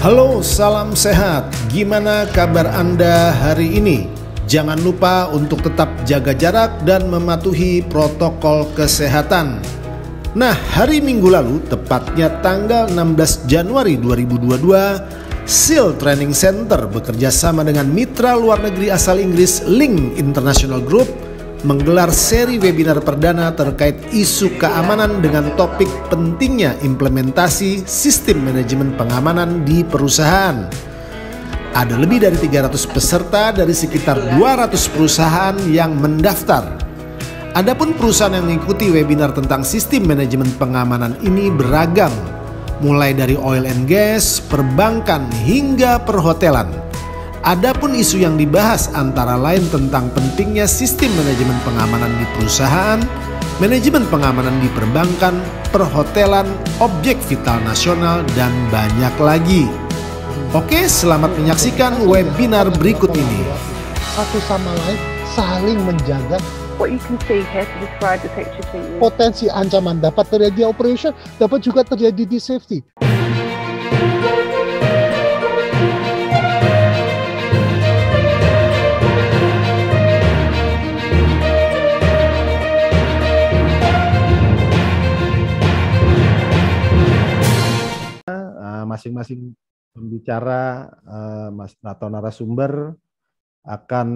Halo, salam sehat. Gimana kabar Anda hari ini? Jangan lupa untuk tetap jaga jarak dan mematuhi protokol kesehatan. Nah, hari Minggu lalu, tepatnya tanggal 16 Januari 2022, SEAL Training Center bekerja sama dengan mitra luar negeri asal Inggris Link International Group menggelar seri webinar perdana terkait isu keamanan dengan topik pentingnya implementasi sistem manajemen pengamanan di perusahaan. Ada lebih dari 300 peserta dari sekitar 200 perusahaan yang mendaftar. Adapun perusahaan yang mengikuti webinar tentang sistem manajemen pengamanan ini beragam, mulai dari oil and gas, perbankan, hingga perhotelan. Adapun isu yang dibahas antara lain tentang pentingnya sistem manajemen pengamanan di perusahaan, manajemen pengamanan di perbankan, perhotelan, objek vital nasional, dan banyak lagi. Oke, selamat menyaksikan webinar berikut ini. Satu sama lain saling menjaga. What you can see here to describe the picture to you. Potensi ancaman dapat terjadi di operation, dapat juga terjadi di safety. Masing-masing pembicara atau narasumber akan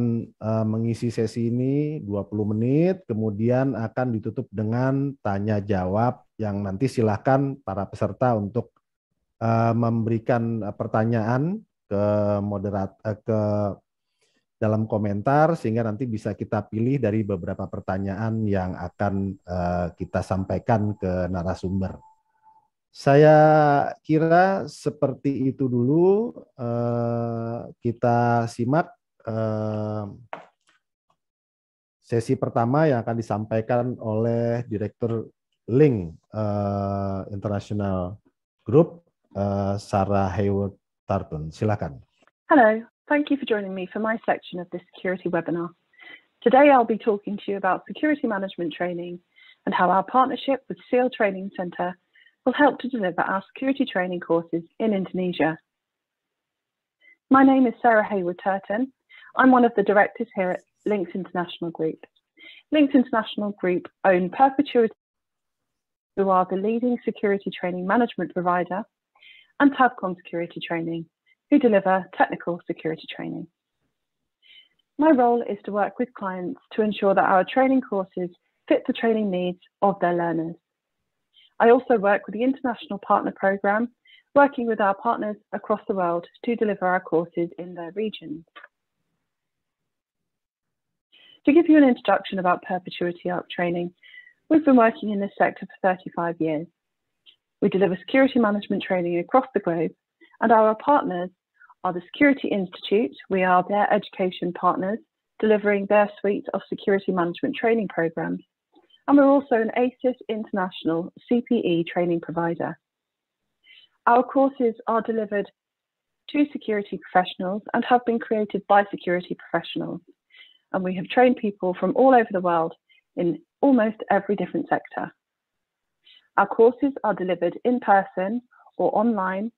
mengisi sesi ini 20 menit, kemudian akan ditutup dengan tanya jawab yang nanti silahkan para peserta untuk memberikan pertanyaan ke ke dalam komentar, sehingga nanti bisa kita pilih dari beberapa pertanyaan yang akan kita sampaikan ke narasumber. Saya kira seperti itu dulu. Kita simak sesi pertama yang akan disampaikan oleh Direktur Link International Group, Sarah Haywood Tarton. Silakan. Hello, thank you for joining me for my section of this security webinar. Today I'll be talking to you about security management training and how our partnership with SEAL Training Center will help to deliver our security training courses in Indonesia. My name is Sarah Haywood Turton. I'm one of the directors here at Links International Group. Links International Group own Perpetuity, who are the leading security training management provider, and Tabcon Security Training, who deliver technical security training. My role is to work with clients to ensure that our training courses fit the training needs of their learners. I also work with the International Partner Programme, working with our partners across the world to deliver our courses in their regions. To give you an introduction about Perpetuity ARC training, we've been working in this sector for 35 years. We deliver security management training across the globe, and our partners are the Security Institute. We are their education partners, delivering their suite of security management training programs. And we're also an ASIS International CPE training provider. Our courses are delivered to security professionals and have been created by security professionals. And we have trained people from all over the world in almost every different sector. Our courses are delivered in person or online,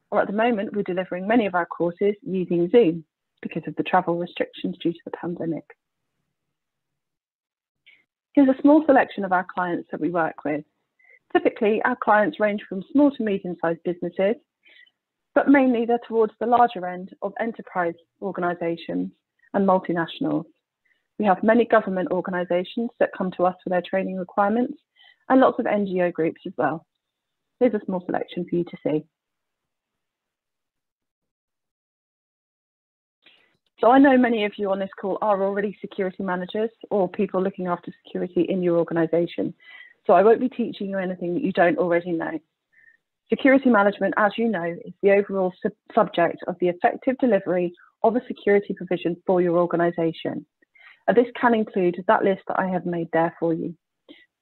or at the moment we're delivering many of our courses using Zoom because of the travel restrictions due to the pandemic. Here's a small selection of our clients that we work with. Typically, our clients range from small to medium-sized businesses, but mainly they're towards the larger end of enterprise organisations and multinationals. We have many government organisations that come to us for their training requirements, and lots of NGO groups as well. Here's a small selection for you to see. So I know many of you on this call are already security managers or people looking after security in your organisation. So I won't be teaching you anything that you don't already know. Security management, as you know, is the overall subject of the effective delivery of a security provision for your organisation. And this can include that list that I have made there for you.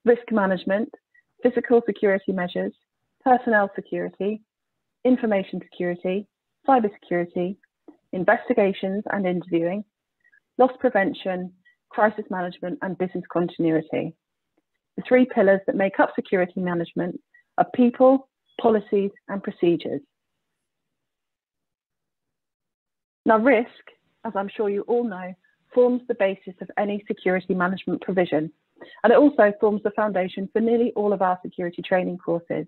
Risk management, physical security measures, personnel security, information security, cyber security, investigations and interviewing, loss prevention, crisis management, and business continuity. The three pillars that make up security management are people, policies, and procedures. Now, risk, as I'm sure you all know, forms the basis of any security management provision, and it also forms the foundation for nearly all of our security training courses.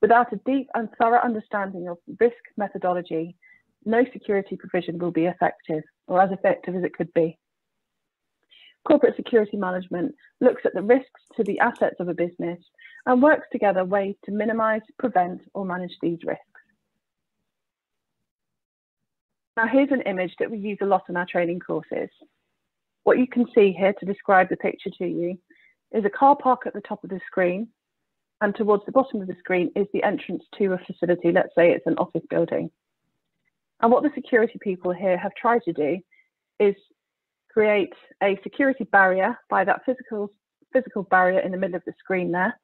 Without a deep and thorough understanding of risk methodology, no security provision will be effective, or as effective as it could be. Corporate security management looks at the risks to the assets of a business and works together ways to minimize, prevent, or manage these risks. Now, here's an image that we use a lot in our training courses. What you can see here to describe the picture to you is a car park at the top of the screen, and towards the bottom of the screen is the entrance to a facility. Let's say it's an office building. And what the security people here have tried to do is create a security barrier by that physical barrier in the middle of the screen there.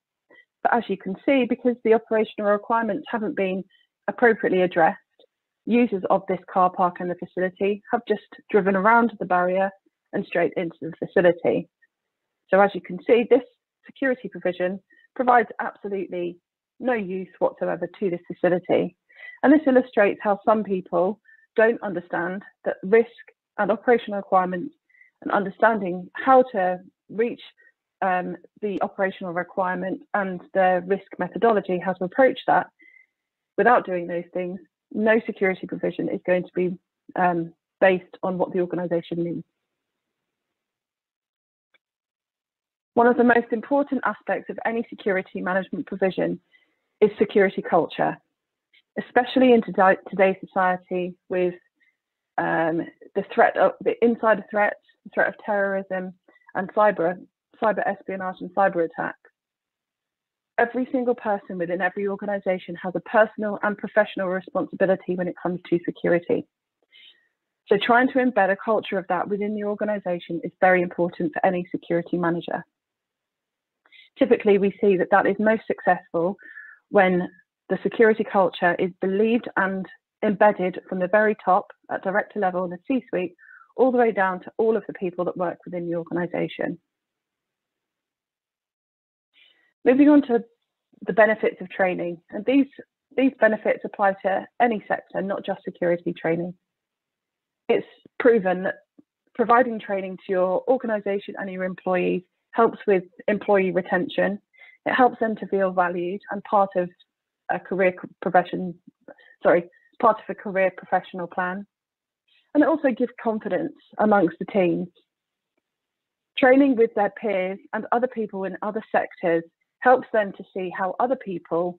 But as you can see, because the operational requirements haven't been appropriately addressed, users of this car park and the facility have just driven around the barrier and straight into the facility. So as you can see, this security provision provides absolutely no use whatsoever to this facility. And this illustrates how some people don't understand that risk and operational requirements and understanding how to reach the operational requirement and the risk methodology, how to approach that. Without doing those things, no security provision is going to be based on what the organisation needs. One of the most important aspects of any security management provision is security culture, especially in today's society with the threat of the insider threats, the threat of terrorism, and cyber espionage and cyber attacks. Every single person within every organisation has a personal and professional responsibility when it comes to security. So trying to embed a culture of that within the organisation is very important for any security manager. Typically, we see that is most successful when the security culture is believed and embedded from the very top at director level in the C-suite, all the way down to all of the people that work within the organisation. Moving on to the benefits of training, and these benefits apply to any sector, not just security training. It's proven that providing training to your organisation and your employees helps with employee retention. It helps them to feel valued and part of a career professional plan. And it also gives confidence amongst the teams. Training with their peers and other people in other sectors helps them to see how other people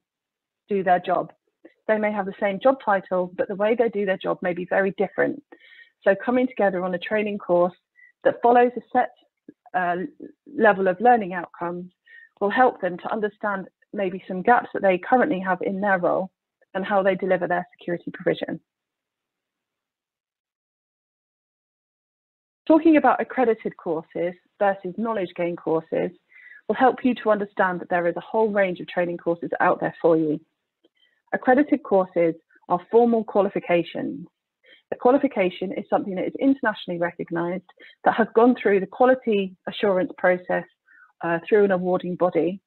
do their job. They may have the same job title, but the way they do their job may be very different. So coming together on a training course that follows a set level of learning outcomes will help them to understand maybe some gaps that they currently have in their role and how they deliver their security provision. Talking about accredited courses versus knowledge gain courses will help you to understand that there is a whole range of training courses out there for you. Accredited courses are formal qualifications. A qualification is something that is internationally recognised, that has gone through the quality assurance process through an awarding body,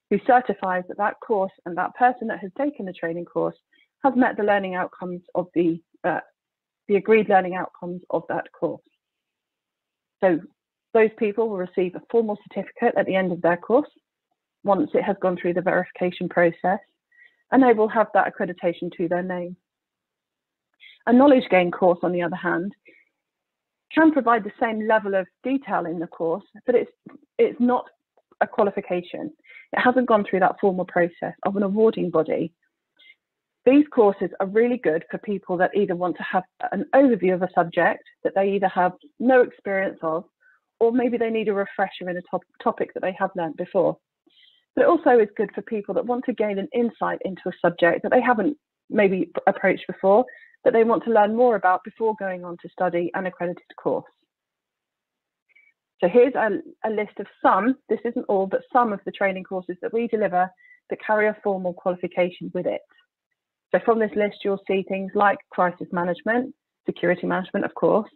who certifies that that course and that person that has taken the training course has met the learning outcomes of the agreed learning outcomes of that course. So those people will receive a formal certificate at the end of their course once it has gone through the verification process, and they will have that accreditation to their name. A knowledge gain course, on the other hand, can provide the same level of detail in the course, but it's not a qualification. It hasn't gone through that formal process of an awarding body. These courses are really good for people that either want to have an overview of a subject that they either have no experience of, or maybe they need a refresher in a topic that they have learned before. But it also is good for people that want to gain an insight into a subject that they haven't maybe approached before, that they want to learn more about before going on to study an accredited course. So here's a list of some, this isn't all, but some of the training courses that we deliver that carry a formal qualification with it. So from this list, you'll see things like crisis management, security management, of course,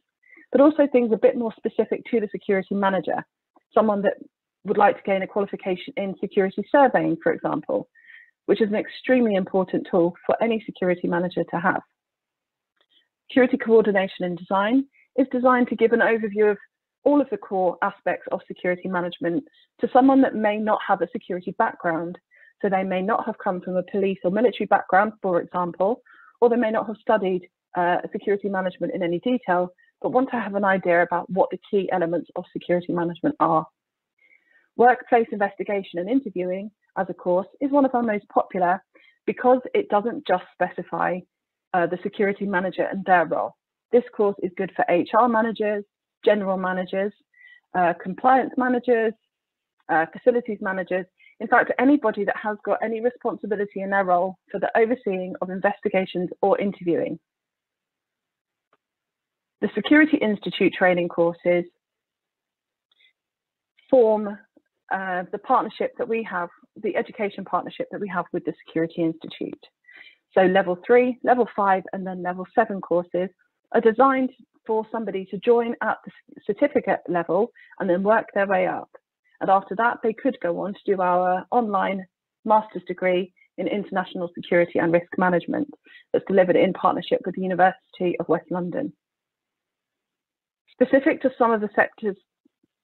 but also things a bit more specific to the security manager, someone that would like to gain a qualification in security surveying, for example, which is an extremely important tool for any security manager to have. Security coordination and design is designed to give an overview of all of the core aspects of security management to someone that may not have a security background. So they may not have come from a police or military background, for example, or they may not have studied security management in any detail, but want to have an idea about what the key elements of security management are. Workplace investigation and interviewing as a course is one of our most popular because it doesn't just specify the security manager and their role. This course is good for HR managers, general managers, compliance managers, facilities managers, in fact, anybody that has got any responsibility in their role for the overseeing of investigations or interviewing. The Security Institute training courses form the partnership that we have, the education partnership that we have with the Security Institute. So level 3, level 5, and then level 7 courses are designed for somebody to join at the certificate level and then work their way up. And after that, they could go on to do our online master's degree in international security and risk management that's delivered in partnership with the University of West London. Specific to some of the sectors,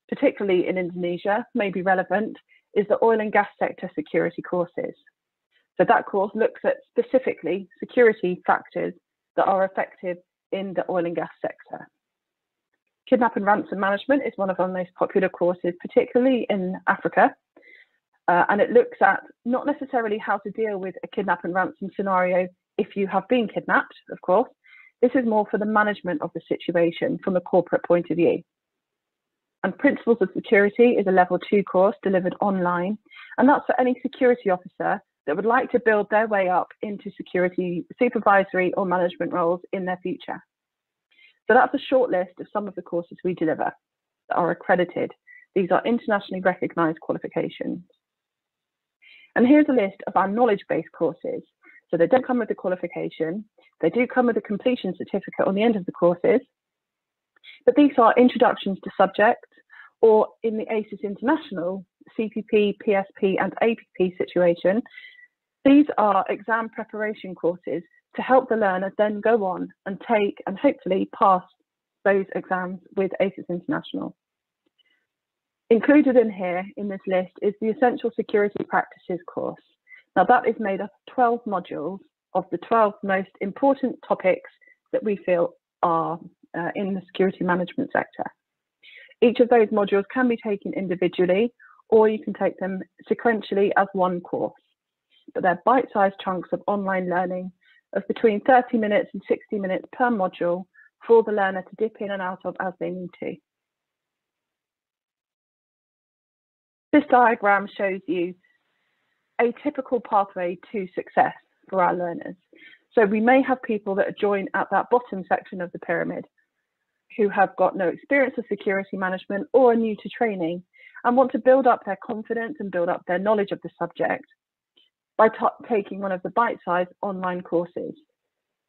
particularly in Indonesia, may be relevant, is the oil and gas sector security courses. So that course looks at specifically security factors that are effective in the oil and gas sector. Kidnap and ransom management is one of our most popular courses, particularly in Africa. And it looks at not necessarily how to deal with a kidnap and ransom scenario if you have been kidnapped, of course. This is more for the management of the situation from a corporate point of view. And Principles of Security is a level 2 course delivered online. And that's for any security officer that would like to build their way up into security supervisory or management roles in their future. So that's a short list of some of the courses we deliver that are accredited. These are internationally recognized qualifications. And here's a list of our knowledge-based courses. So they don't come with the qualification. They do come with a completion certificate on the end of the courses. But these are introductions to subjects, or in the ACES International, CPP, PSP, and APP situation, these are exam preparation courses to help the learner then go on and take and hopefully pass those exams with ACES International. Included in here in this list is the Essential Security Practices course. Now that is made up of 12 modules of the 12 most important topics that we feel are in the security management sector. Each of those modules can be taken individually, or you can take them sequentially as one course. But they're bite-sized chunks of online learning of between 30 minutes and 60 minutes per module for the learner to dip in and out of as they need to. This diagram shows you a typical pathway to success for our learners. So we may have people that join at that bottom section of the pyramid who have got no experience of security management or are new to training and want to build up their confidence and build up their knowledge of the subject by taking one of the bite-sized online courses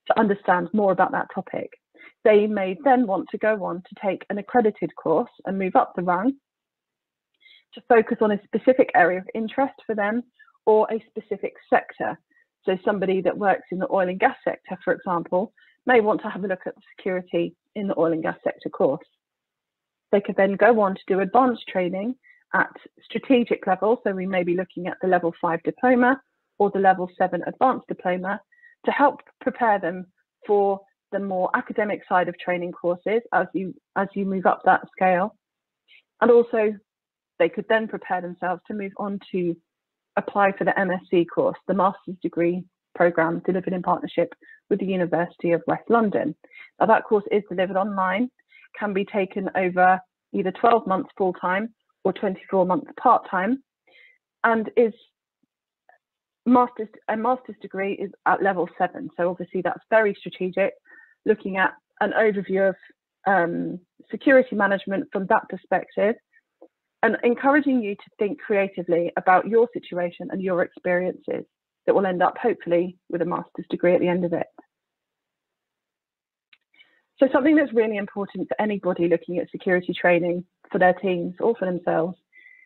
to understand more about that topic. They may then want to go on to take an accredited course and move up the rung to focus on a specific area of interest for them or a specific sector. So somebody that works in the oil and gas sector, for example, may want to have a look at the security in the oil and gas sector course. They could then go on to do advanced training at strategic level. So we may be looking at the level 5 diploma or the level 7 advanced diploma to help prepare them for the more academic side of training courses as you move up that scale. And also they could then prepare themselves to move on to apply for the MSc course, the master's degree program delivered in partnership with the University of West London. Now that course is delivered online, can be taken over either 12 months full-time or 24 months part-time, and is a master's degree is at level 7. So obviously that's very strategic, looking at an overview of security management from that perspective, and encouraging you to think creatively about your situation and your experiences that will end up hopefully with a master's degree at the end of it. So something that's really important for anybody looking at security training for their teams or for themselves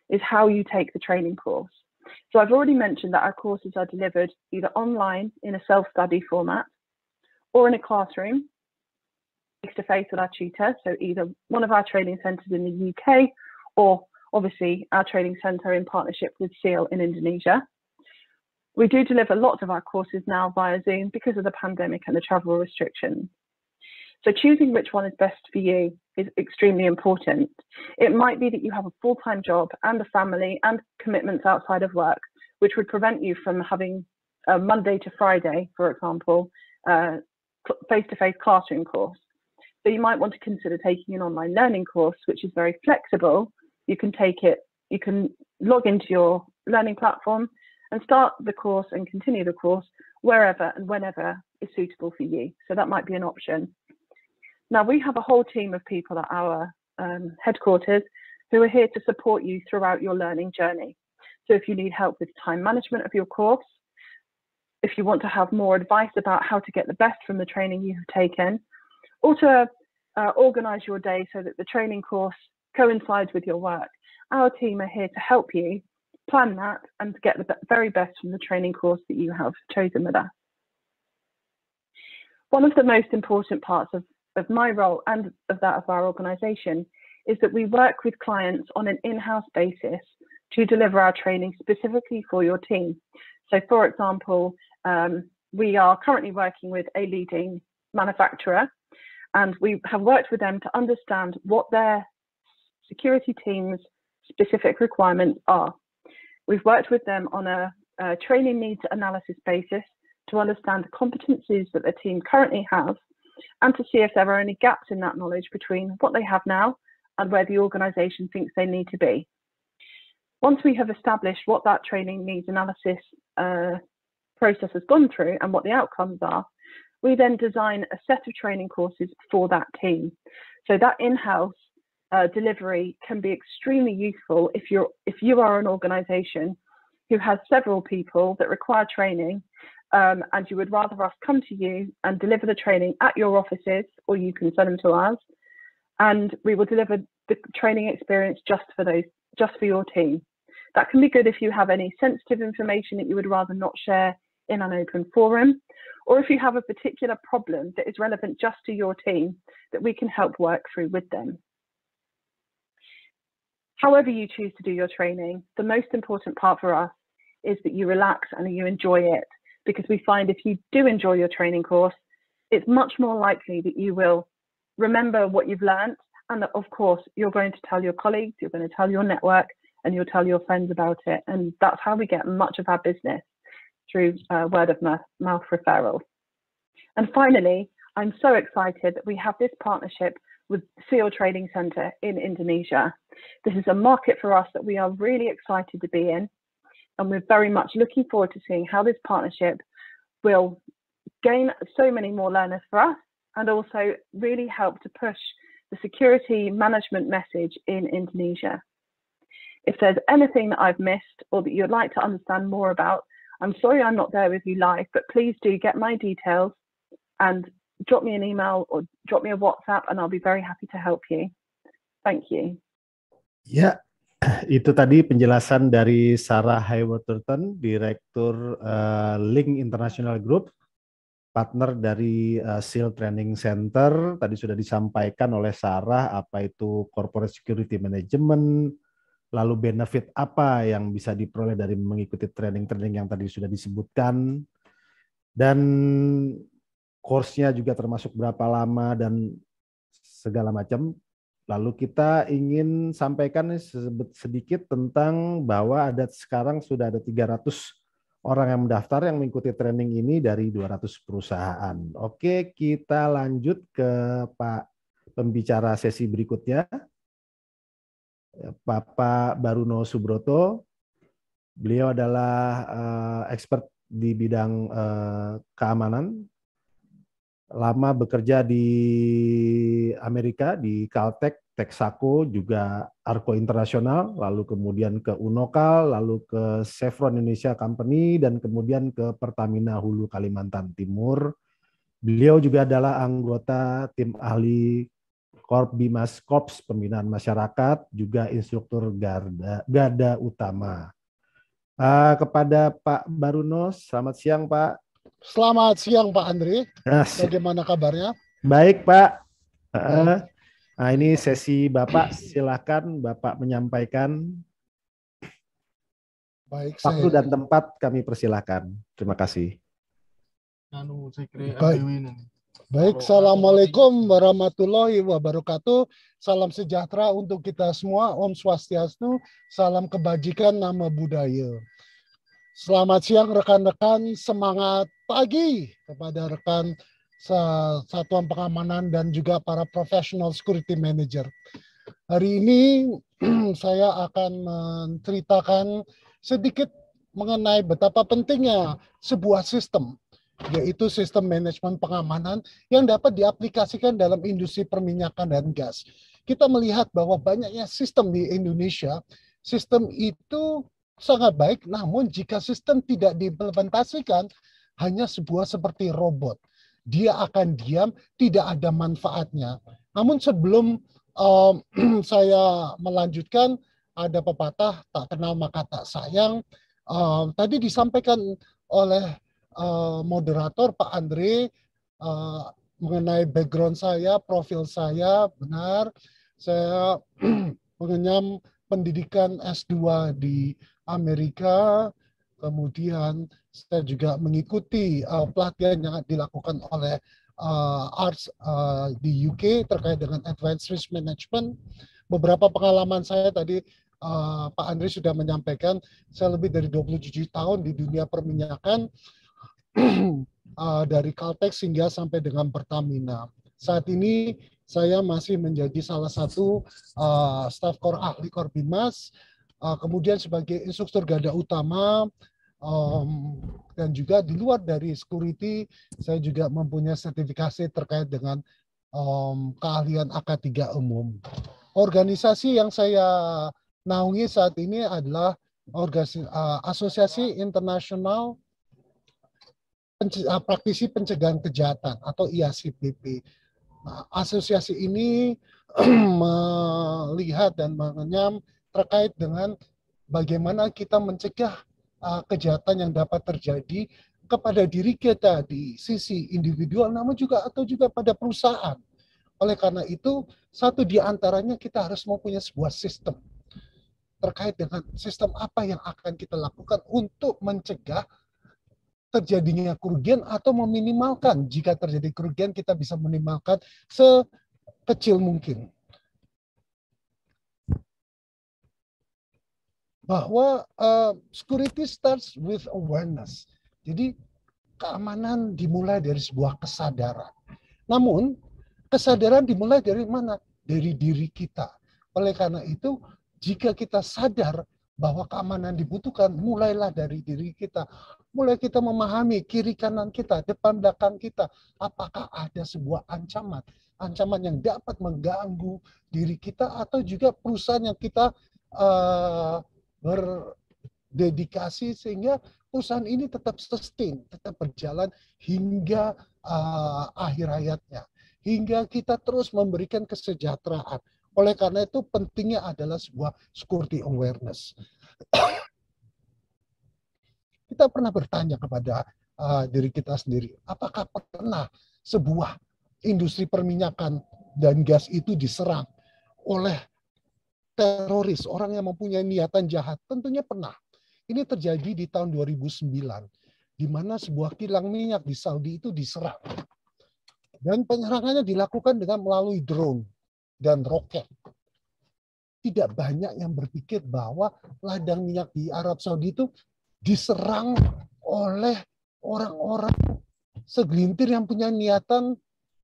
is how you take the training course. So I've already mentioned that our courses are delivered either online in a self-study format or in a classroom. face-to-face with our tutor, so either one of our training centres in the UK or obviously our training centre in partnership with SEAL in Indonesia. We do deliver lots of our courses now via Zoom because of the pandemic and the travel restrictions. So choosing which one is best for you is extremely important. It might be that you have a full-time job and a family and commitments outside of work, which would prevent you from having a Monday to Friday, for example, face-to-face classroom course. So you might want to consider taking an online learning course, which is very flexible. You can take it, you can log into your learning platform and start the course and continue the course wherever and whenever is suitable for you. So that might be an option. Now, we have a whole team of people at our headquarters who are here to support you throughout your learning journey. So if you need help with time management of your course, if you want to have more advice about how to get the best from the training you have taken, or to organise your day so that the training course coincides with your work, our team are here to help you plan that and get the very best from the training course that you have chosen with us. One of the most important parts of my role and of that of our organisation is that we work with clients on an in-house basis to deliver our training specifically for your team. So for example, we are currently working with a leading manufacturer, and we have worked with them to understand what their security team's specific requirements are. We've worked with them on a training needs analysis basis to understand the competencies that the team currently have and to see if there are any gaps in that knowledge between what they have now and where the organisation thinks they need to be. Once we have established what that training needs analysis process has gone through and what the outcomes are, we then design a set of training courses for that team. So that in-house delivery can be extremely useful if you are an organisation who has several people that require training, and you would rather us come to you and deliver the training at your offices, or you can send them to us, and we will deliver the training experience just for your team. That can be good if you have any sensitive information that you would rather not share in an open forum, or if you have a particular problem that is relevant just to your team that we can help work through with them. However you choose to do your training, the most important part for us is that you relax and you enjoy it, because we find if you do enjoy your training course, it's much more likely that you will remember what you've learned, and that of course you're going to tell your colleagues, you're going to tell your network, and you'll tell your friends about it. And that's how we get much of our business, through word of mouth referrals. And finally, I'm so excited that we have this partnership with SEAL Training Centre in Indonesia. This is a market for us that we are really excited to be in, and we're very much looking forward to seeing how this partnership will gain so many more learners for us, and also really help to push the security management message in Indonesia. If there's anything that I've missed or that you'd like to understand more about, I'm sorry I'm not there with you live, but please do get my details and drop me an email or drop me a WhatsApp, and I'll be very happy to help you. Thank you. Ya, itu tadi penjelasan dari Sarah Haywaterton, Direktur Link International Group, partner dari SEAL Training Center. Tadi sudah disampaikan oleh Sarah apa itu Corporate Security Management, lalu benefit apa yang bisa diperoleh dari mengikuti training-training yang tadi sudah disebutkan, dan course-nya juga termasuk berapa lama dan segala macam. Lalu kita ingin sampaikan sedikit tentang bahwa sekarang sudah ada 300 orang yang mendaftar yang mengikuti training ini dari 200 perusahaan. Oke, kita lanjut ke Pak pembicara sesi berikutnya. Bapak Baruno Subroto. Beliau adalah expert di bidang keamanan. Lama bekerja di Amerika, di Caltech, Texaco, juga Arco Internasional, lalu kemudian ke Unokal, lalu ke Chevron Indonesia Company, dan kemudian ke Pertamina Hulu Kalimantan Timur. Beliau juga adalah anggota tim ahli Bimas Korps Pembinaan Masyarakat, juga instruktur Garda Utama. Kepada Pak Baruno, selamat siang Pak. Selamat siang Pak Andre. Bagaimana kabarnya? Baik Pak. Nah, ini sesi Bapak, silakan Bapak menyampaikan. Baik, Waktu dan tempat kami persilakan. Terima kasih. Baik. Baik, Assalamualaikum warahmatullahi wabarakatuh. Salam sejahtera untuk kita semua. Om Swastiastu, salam kebajikan, nama budaya. Selamat siang rekan-rekan, semangat pagi kepada rekan Satuan Pengamanan dan juga para professional security manager. Hari ini saya akan menceritakan sedikit mengenai betapa pentingnya sebuah sistem, yaitu sistem manajemen pengamanan yang dapat diaplikasikan dalam industri perminyakan dan gas. Kita melihat bahwa banyaknya sistem di Indonesia, sistem itu sangat baik, namun jika sistem tidak diimplementasikan, hanya sebuah seperti robot. Dia akan diam, tidak ada manfaatnya. Namun sebelum saya melanjutkan, ada pepatah, tak kenal maka tak sayang. Tadi disampaikan oleh moderator Pak Andre mengenai background saya, profil saya, benar. Saya mengenyam pendidikan S2 di Amerika, kemudian saya juga mengikuti pelatihan yang dilakukan oleh ARS di UK terkait dengan Advanced Risk Management. Beberapa pengalaman saya tadi Pak Andri sudah menyampaikan, saya lebih dari 27 tahun di dunia perminyakan, dari Caltex hingga sampai dengan Pertamina. Saat ini saya masih menjadi salah satu staf kor ahli Korbimas, kemudian sebagai instruktur garda utama, dan juga di luar dari security, saya juga mempunyai sertifikasi terkait dengan keahlian AK3 umum. Organisasi yang saya naungi saat ini adalah Asosiasi Internasional Praktisi Pencegahan Kejahatan atau IACPP. Nah, asosiasi ini melihat dan mengenyam terkait dengan bagaimana kita mencegah kejahatan yang dapat terjadi kepada diri kita di sisi individual, namun juga pada perusahaan. Oleh karena itu, satu di antaranya kita harus mempunyai sebuah sistem terkait dengan sistem apa yang akan kita lakukan untuk mencegah terjadinya kerugian atau meminimalkan. Jika terjadi kerugian, kita bisa minimalkan sekecil mungkin. Bahwa security starts with awareness. Jadi keamanan dimulai dari sebuah kesadaran. Namun kesadaran dimulai dari mana? Dari diri kita. Oleh karena itu, jika kita sadar bahwa keamanan dibutuhkan, mulailah dari diri kita. Mulai kita memahami kiri kanan kita, depan belakang kita. Apakah ada sebuah ancaman? Ancaman yang dapat mengganggu diri kita atau juga perusahaan yang kita berdedikasi sehingga perusahaan ini tetap sustain, tetap berjalan hingga akhir hayatnya, hingga kita terus memberikan kesejahteraan. Oleh karena itu pentingnya adalah sebuah security awareness. Kita pernah bertanya kepada diri kita sendiri, apakah pernah sebuah industri perminyakan dan gas itu diserang oleh teroris, orang yang mempunyai niatan jahat? Tentunya pernah. Ini terjadi di tahun 2009, di mana sebuah kilang minyak di Saudi itu diserang. Dan penyerangannya dilakukan dengan melalui drone dan roket. Tidak banyak yang berpikir bahwa ladang minyak di Arab Saudi itu diserang oleh orang-orang segelintir yang punya niatan,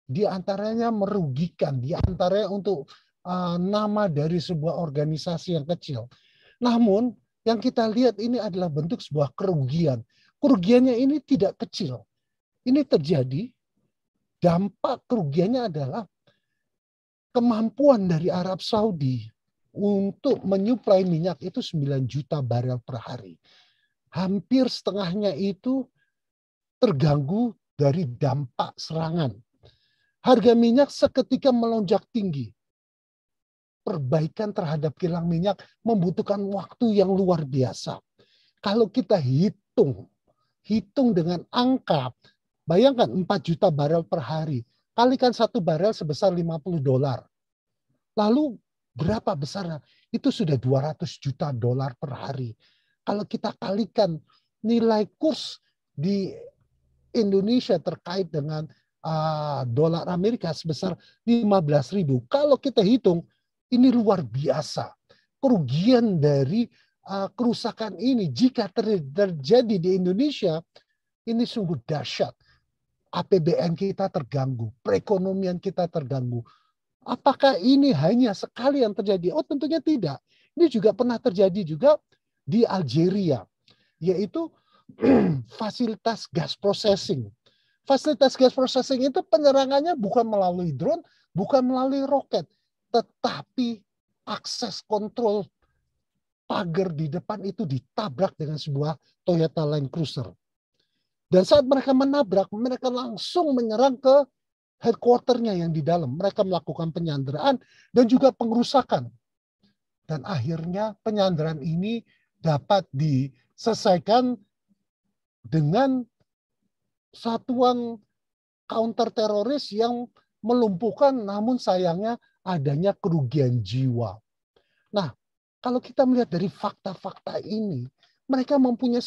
di antaranya merugikan, di antaranya untuk nama dari sebuah organisasi yang kecil. Namun yang kita lihat ini adalah bentuk sebuah kerugian. Kerugiannya ini tidak kecil. Ini terjadi, dampak kerugiannya adalah kemampuan dari Arab Saudi untuk menyuplai minyak itu 9 juta barel per hari. Hampir setengahnya itu terganggu dari dampak serangan. Harga minyak seketika melonjak tinggi. Perbaikan terhadap kilang minyak membutuhkan waktu yang luar biasa. Kalau kita hitung dengan angka, bayangkan 4 juta barel per hari. kalikan satu barel sebesar $50. Lalu berapa besarnya? Itu sudah 200 juta dolar per hari. Kalau kita kalikan nilai kurs di Indonesia terkait dengan dolar Amerika sebesar 15.000. Kalau kita hitung, ini luar biasa. Kerugian dari kerusakan ini jika terjadi di Indonesia, ini sungguh dahsyat. APBN kita terganggu, perekonomian kita terganggu. Apakah ini hanya sekali yang terjadi? Oh, tentunya tidak. Ini juga pernah terjadi juga di Algeria, yaitu fasilitas gas processing. Fasilitas gas processing itu penyerangannya bukan melalui drone, bukan melalui roket, tetapi akses kontrol pagar di depan itu ditabrak dengan sebuah Toyota Land Cruiser. Dan saat mereka menabrak, mereka langsung menyerang ke headquarter-nya yang di dalam. Mereka melakukan penyanderaan dan juga pengerusakan. Dan akhirnya penyanderaan ini dapat diselesaikan dengan satuan counter teroris yang melumpuhkan, namun sayangnya adanya kerugian jiwa. Nah, kalau kita melihat dari fakta-fakta ini, mereka mempunyai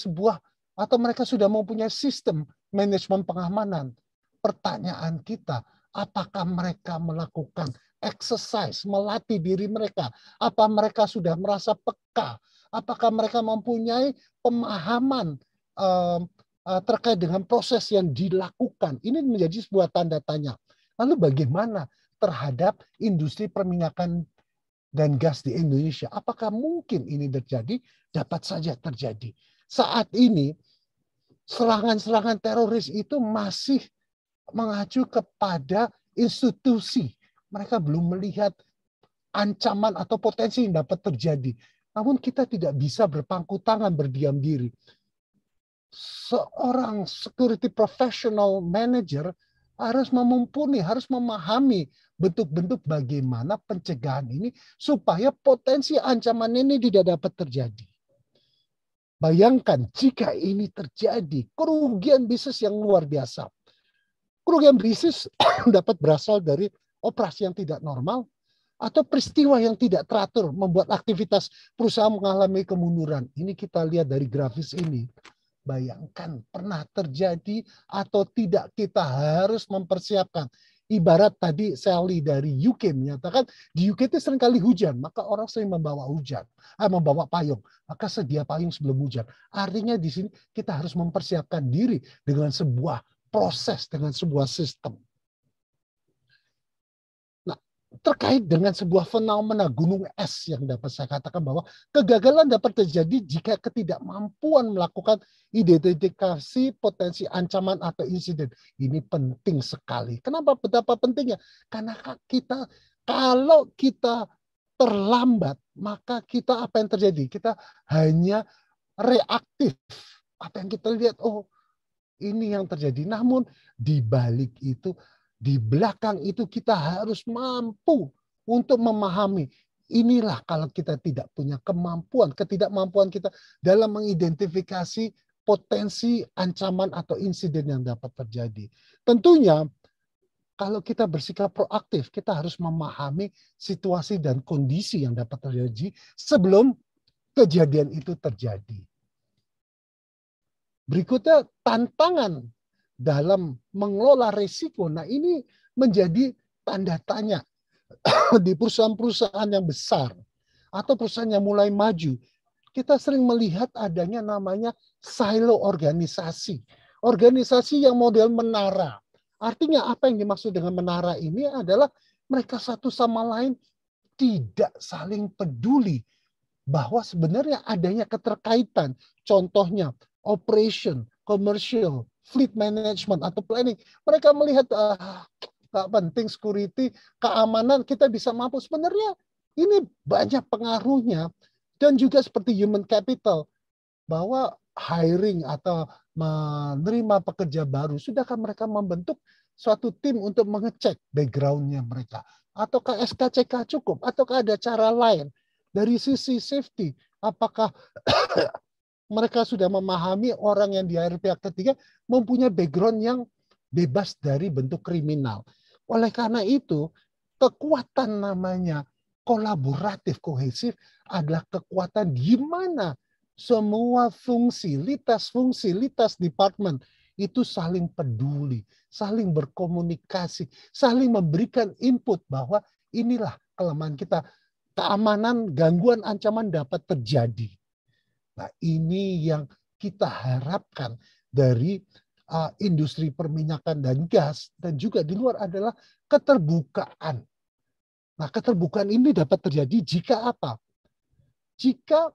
mereka sudah mempunyai sistem manajemen pengamanan. Pertanyaan kita, apakah mereka melakukan exercise, melatih diri mereka? Apa mereka sudah merasa peka? Apakah mereka mempunyai pemahaman terkait dengan proses yang dilakukan? Ini menjadi sebuah tanda tanya. Lalu bagaimana terhadap industri perminyakan dan gas di Indonesia? Apakah mungkin ini terjadi? Dapat saja terjadi. Saat ini serangan-serangan teroris itu masih mengacu kepada institusi. Mereka belum melihat ancaman atau potensi yang dapat terjadi. Namun kita tidak bisa berpangku tangan, berdiam diri. Seorang security professional manager harus memumpuni, harus memahami bentuk-bentuk bagaimana pencegahan ini supaya potensi ancaman ini tidak dapat terjadi. Bayangkan jika ini terjadi, kerugian bisnis yang luar biasa. Kerugian bisnis dapat berasal dari operasi yang tidak normal atau peristiwa yang tidak teratur membuat aktivitas perusahaan mengalami kemunduran. Ini kita lihat dari grafis ini. Bayangkan pernah terjadi atau tidak, kita harus mempersiapkan. Ibarat tadi Sally dari UK menyatakan di UK itu seringkali hujan, maka orang sering membawa membawa payung, maka sedia payung sebelum hujan. Artinya di sini kita harus mempersiapkan diri dengan sebuah proses, dengan sebuah sistem. Nah, terkait dengan sebuah fenomena gunung es yang dapat saya katakan bahwa kegagalan dapat terjadi jika ketidakmampuan melakukan identifikasi potensi ancaman atau insiden. Ini penting sekali. Kenapa? Betapa pentingnya? Karena kalau kita terlambat, maka kita apa yang terjadi? Kita hanya reaktif. Apa yang kita lihat, oh ini yang terjadi. Namun di balik itu, di belakang itu kita harus mampu untuk memahami. Inilah kalau kita tidak punya kemampuan, ketidakmampuan kita dalam mengidentifikasi potensi ancaman atau insiden yang dapat terjadi. Tentunya kalau kita bersikap proaktif, kita harus memahami situasi dan kondisi yang dapat terjadi sebelum kejadian itu terjadi. Berikutnya tantangan dalam mengelola risiko. Nah, ini menjadi tanda tanya di perusahaan-perusahaan yang besar atau perusahaan yang mulai maju. Kita sering melihat adanya namanya silo organisasi. Organisasi yang model menara. Artinya apa yang dimaksud dengan menara ini adalah mereka satu sama lain tidak saling peduli bahwa sebenarnya adanya keterkaitan. Contohnya operation, commercial, fleet management atau planning. Mereka melihat nggak penting security, keamanan kita bisa mampu. Sebenarnya ini banyak pengaruhnya. Dan juga seperti human capital, bahwa hiring atau menerima pekerja baru, sudahkah mereka membentuk suatu tim untuk mengecek background-nya mereka? Ataukah SKCK cukup? Ataukah ada cara lain? Dari sisi safety, apakah mereka sudah memahami orang yang di pihak ketiga mempunyai background yang bebas dari bentuk kriminal? Oleh karena itu, kekuatan namanya kolaboratif kohesif adalah kekuatan di mana semua fungsi litas departemen itu saling peduli, saling berkomunikasi, saling memberikan input bahwa inilah kelemahan kita. Keamanan, gangguan, ancaman dapat terjadi. Nah, ini yang kita harapkan dari industri perminyakan dan gas, dan juga di luar adalah keterbukaan. Nah, keterbukaan ini dapat terjadi jika apa? Jika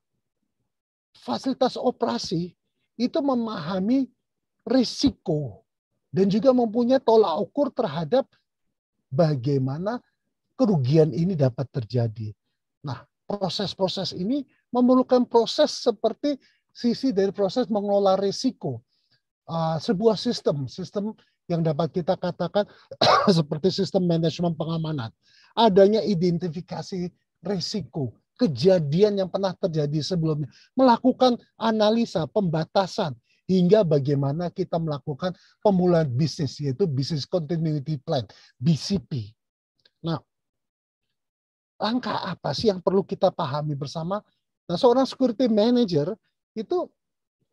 fasilitas operasi itu memahami risiko dan juga mempunyai tolak ukur terhadap bagaimana kerugian ini dapat terjadi. Nah, proses-proses ini memerlukan proses seperti sisi dari proses mengelola risiko. Sebuah sistem yang dapat kita katakan seperti sistem manajemen pengamanan. Adanya identifikasi risiko, kejadian yang pernah terjadi sebelumnya, melakukan analisa, pembatasan, hingga bagaimana kita melakukan pemulihan bisnis, yaitu Business Continuity Plan, BCP. Nah, langkah apa sih yang perlu kita pahami bersama? Nah, seorang security manager itu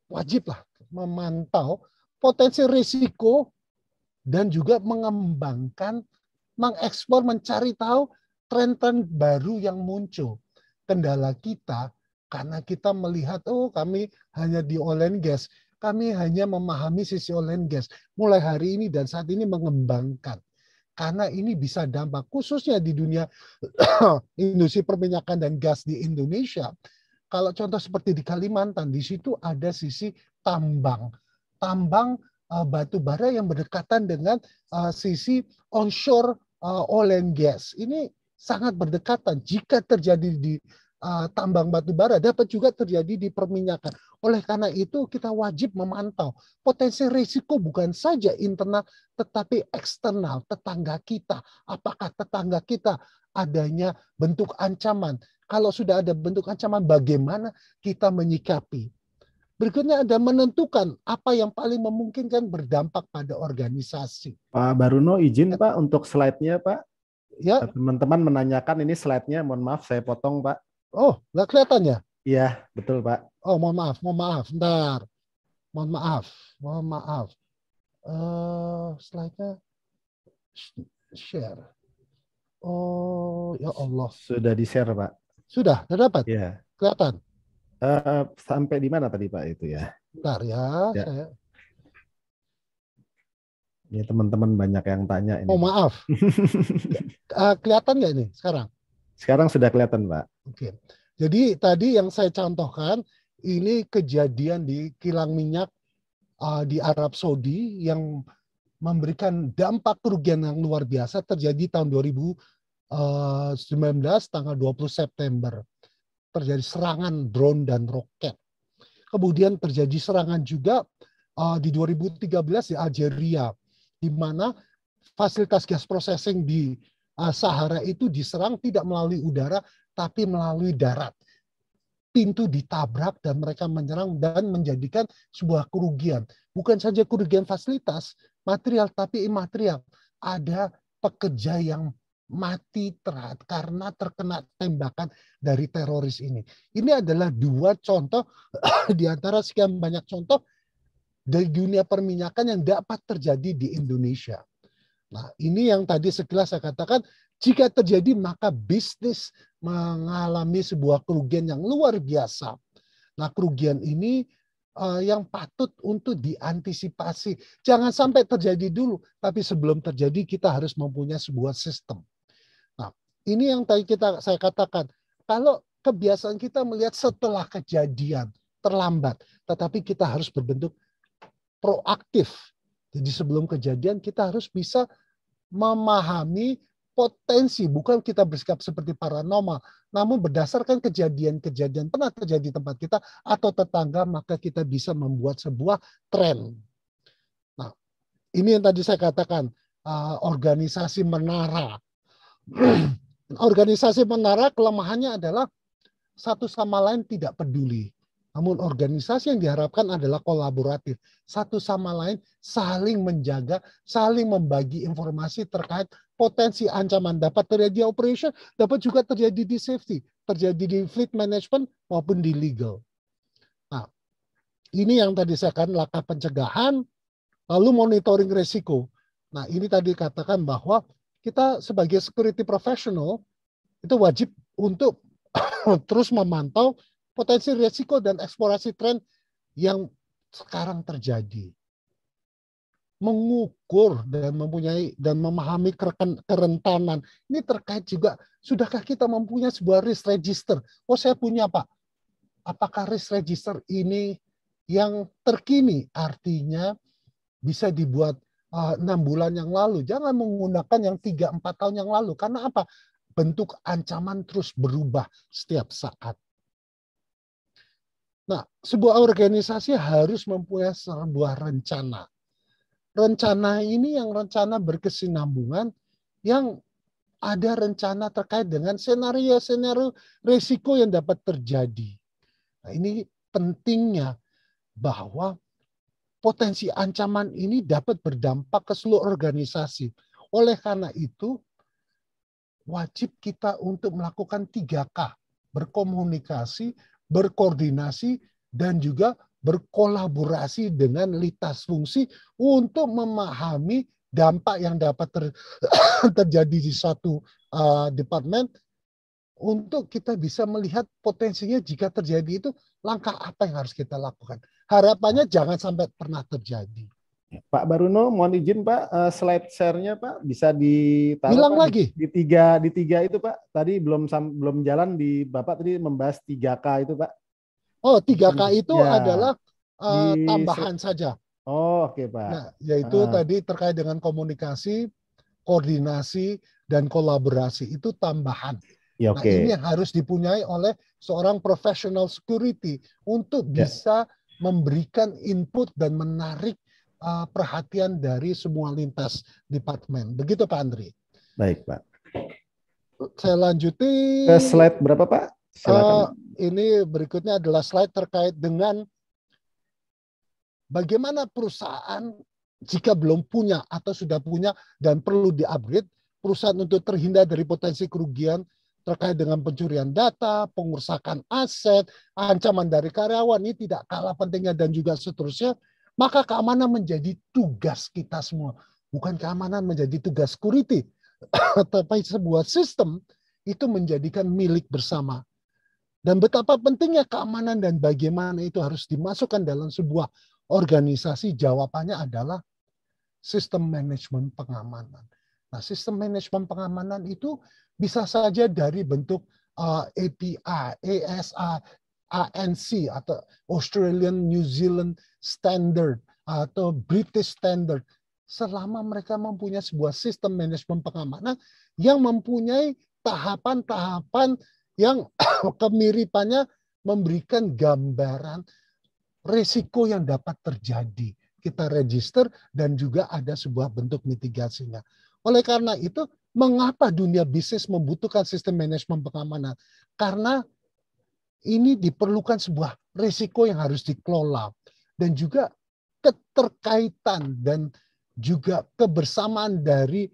wajiblah memantau potensi risiko dan juga mengembangkan, mengeksplor, mencari tahu tren-tren baru yang muncul. Kendala kita, karena kita melihat, oh kami hanya di oil and gas, kami hanya memahami sisi oil and gas. Mulai hari ini dan saat ini mengembangkan. Karena ini bisa dampak, khususnya di dunia industri perminyakan dan gas di Indonesia. Kalau contoh seperti di Kalimantan, di situ ada sisi tambang batu bara yang berdekatan dengan sisi onshore oil and gas. Ini sangat berdekatan. Jika terjadi di tambang batu bara, dapat juga terjadi di perminyakan. Oleh karena itu kita wajib memantau potensi risiko bukan saja internal tetapi eksternal, tetangga kita. Apakah tetangga kita adanya bentuk ancaman? Kalau sudah ada bentuk ancaman, bagaimana kita menyikapi? Berikutnya ada menentukan apa yang paling memungkinkan berdampak pada organisasi. Pak Baruno, izin Pak untuk slide-nya Pak. Ya. Teman-teman menanyakan ini slide-nya, mohon maaf saya potong Pak. Oh, nggak kelihatan ya? Iya, betul Pak. Oh, mohon maaf, bentar. Mohon maaf. Slide-nya share. Oh, ya Allah. Sudah di-share Pak. Sudah dapat? Iya. Kelihatan? Sampai di mana tadi Pak itu ya? Bentar ya. Saya... Ini teman-teman banyak yang tanya ini. Oh maaf. Kelihatan nggak ini sekarang? Sekarang sudah kelihatan Pak. Oke. Jadi tadi yang saya contohkan ini kejadian di kilang minyak di Arab Saudi yang memberikan dampak kerugian yang luar biasa terjadi tahun 2019 tanggal 20 September. Terjadi serangan drone dan roket. Kemudian terjadi serangan juga di 2013 di Algeria, di mana fasilitas gas processing di Sahara itu diserang tidak melalui udara, tapi melalui darat. Pintu ditabrak dan mereka menyerang dan menjadikan sebuah kerugian. Bukan saja kerugian fasilitas, material, tapi imaterial. Ada pekerja yang mati karena terkena tembakan dari teroris ini. Ini adalah dua contoh di antara sekian banyak contoh dari dunia perminyakan yang dapat terjadi di Indonesia. Nah, ini yang tadi sekilas saya katakan, jika terjadi maka bisnis mengalami sebuah kerugian yang luar biasa. Nah, kerugian ini yang patut untuk diantisipasi. Jangan sampai terjadi dulu, tapi sebelum terjadi kita harus mempunyai sebuah sistem. Nah, ini yang tadi saya katakan, kalau kebiasaan kita melihat setelah kejadian terlambat, tetapi kita harus berbentuk proaktif. Jadi sebelum kejadian kita harus bisa memahami potensi, bukan kita bersikap seperti paranormal, namun berdasarkan kejadian-kejadian pernah terjadi di tempat kita atau tetangga, maka kita bisa membuat sebuah tren. Nah, ini yang tadi saya katakan, organisasi menara. Organisasi menara kelemahannya adalah satu sama lain tidak peduli. Namun organisasi yang diharapkan adalah kolaboratif. Satu sama lain saling menjaga, saling membagi informasi terkait potensi ancaman. Dapat terjadi di operation, dapat juga terjadi di safety, terjadi di fleet management maupun di legal. Nah, ini yang tadi saya katakan langkah pencegahan, lalu monitoring risiko. Nah, ini tadi katakan bahwa kita sebagai security professional itu wajib untuk terus memantau potensi risiko dan eksplorasi tren yang sekarang terjadi. Mengukur dan mempunyai dan memahami kerentanan. Ini terkait juga, sudahkah kita mempunyai sebuah risk register? Oh, saya punya, Pak. Apakah risk register ini yang terkini? Artinya bisa dibuat 6 bulan yang lalu. Jangan menggunakan yang 3-4 tahun yang lalu. Karena apa? Bentuk ancaman terus berubah setiap saat. Nah, sebuah organisasi harus mempunyai sebuah rencana. Rencana ini yang rencana berkesinambungan, yang ada rencana terkait dengan senario-senario risiko yang dapat terjadi. Nah, ini pentingnya bahwa potensi ancaman ini dapat berdampak ke seluruh organisasi. Oleh karena itu, wajib kita untuk melakukan 3K, berkomunikasi, berkoordinasi, dan juga berkolaborasi dengan lintas fungsi untuk memahami dampak yang dapat terjadi di suatu departemen, untuk kita bisa melihat potensinya jika terjadi itu, langkah apa yang harus kita lakukan. Harapannya jangan sampai pernah terjadi. Pak Baruno, mohon izin Pak, slide share-nya Pak bisa ditaruh Hilang Pak, lagi. di tiga itu Pak. Tadi belum jalan di Bapak tadi membahas 3K itu Pak. Oh, 3K itu ya, adalah tambahan saja. Oh, oke Pak. Nah, yaitu tadi terkait dengan komunikasi, koordinasi, dan kolaborasi, itu tambahan. Ya, Nah, ini yang harus dipunyai oleh seorang professional security untuk bisa memberikan input dan menarik perhatian dari semua lintas departemen. Begitu Pak Andri. Baik Pak. Saya lanjuti. Ke slide berapa Pak? Silakan. Ini berikutnya adalah slide terkait dengan bagaimana perusahaan jika belum punya atau sudah punya dan perlu di-upgrade, perusahaan untuk terhindar dari potensi kerugian terkait dengan pencurian data, pengurusakan aset, ancaman dari karyawan, ini tidak kalah pentingnya dan juga seterusnya. Maka keamanan menjadi tugas kita semua. Bukan keamanan menjadi tugas security. Tapi sebuah sistem itu menjadikan milik bersama. Dan betapa pentingnya keamanan dan bagaimana itu harus dimasukkan dalam sebuah organisasi, jawabannya adalah sistem manajemen pengamanan. Nah, sistem manajemen pengamanan itu bisa saja dari bentuk API, ASA, ANC atau Australian New Zealand Standard atau British Standard, selama mereka mempunyai sebuah sistem manajemen pengamanan yang mempunyai tahapan-tahapan yang kemiripannya memberikan gambaran risiko yang dapat terjadi. Kita register dan juga ada sebuah bentuk mitigasinya. Oleh karena itu, mengapa dunia bisnis membutuhkan sistem manajemen pengamanan? Karena ini diperlukan sebuah risiko yang harus dikelola dan juga keterkaitan dan juga kebersamaan dari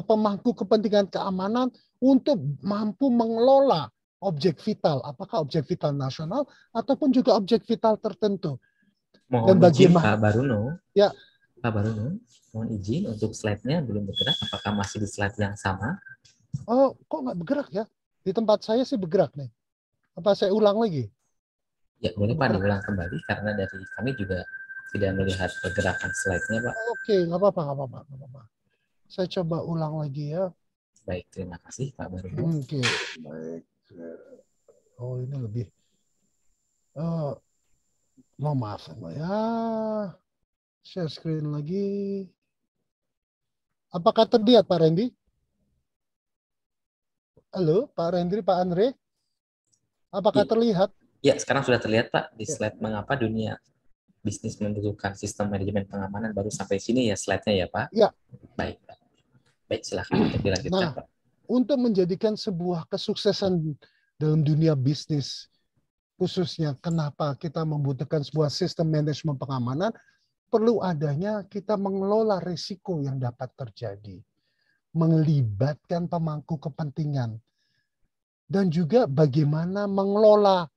pemangku kepentingan keamanan untuk mampu mengelola objek vital, apakah objek vital nasional ataupun juga objek vital tertentu. Mohon izin Pak Baruno. Ya. Pak Baruno, mohon izin untuk slide-nya belum bergerak. Apakah masih di slide yang sama? Oh, kok nggak bergerak ya? Di tempat saya sih bergerak nih. Apa saya ulang lagi? Ya, boleh Pak diulang kembali karena dari kami juga tidak melihat pergerakan slide-nya Pak. Oke, nggak apa-apa. Saya coba ulang lagi ya. Baik, terima kasih Pak Baruno. Oke, baik. Oh, ini lebih. Mau maaf ya. Share screen lagi. Apakah terlihat Pak Randy? Halo, Pak Randy, Pak Andre? Apakah terlihat? Ya, sekarang sudah terlihat Pak di slide mengapa dunia bisnis membutuhkan sistem manajemen pengamanan. Baru sampai sini ya slide-nya ya Pak? Ya. Baik Pak. Baik, silakan untuk dilanjutkan Pak. Untuk menjadikan sebuah kesuksesan dalam dunia bisnis, khususnya kenapa kita membutuhkan sebuah sistem manajemen pengamanan, perlu adanya kita mengelola risiko yang dapat terjadi, melibatkan pemangku kepentingan, dan juga bagaimana mengelola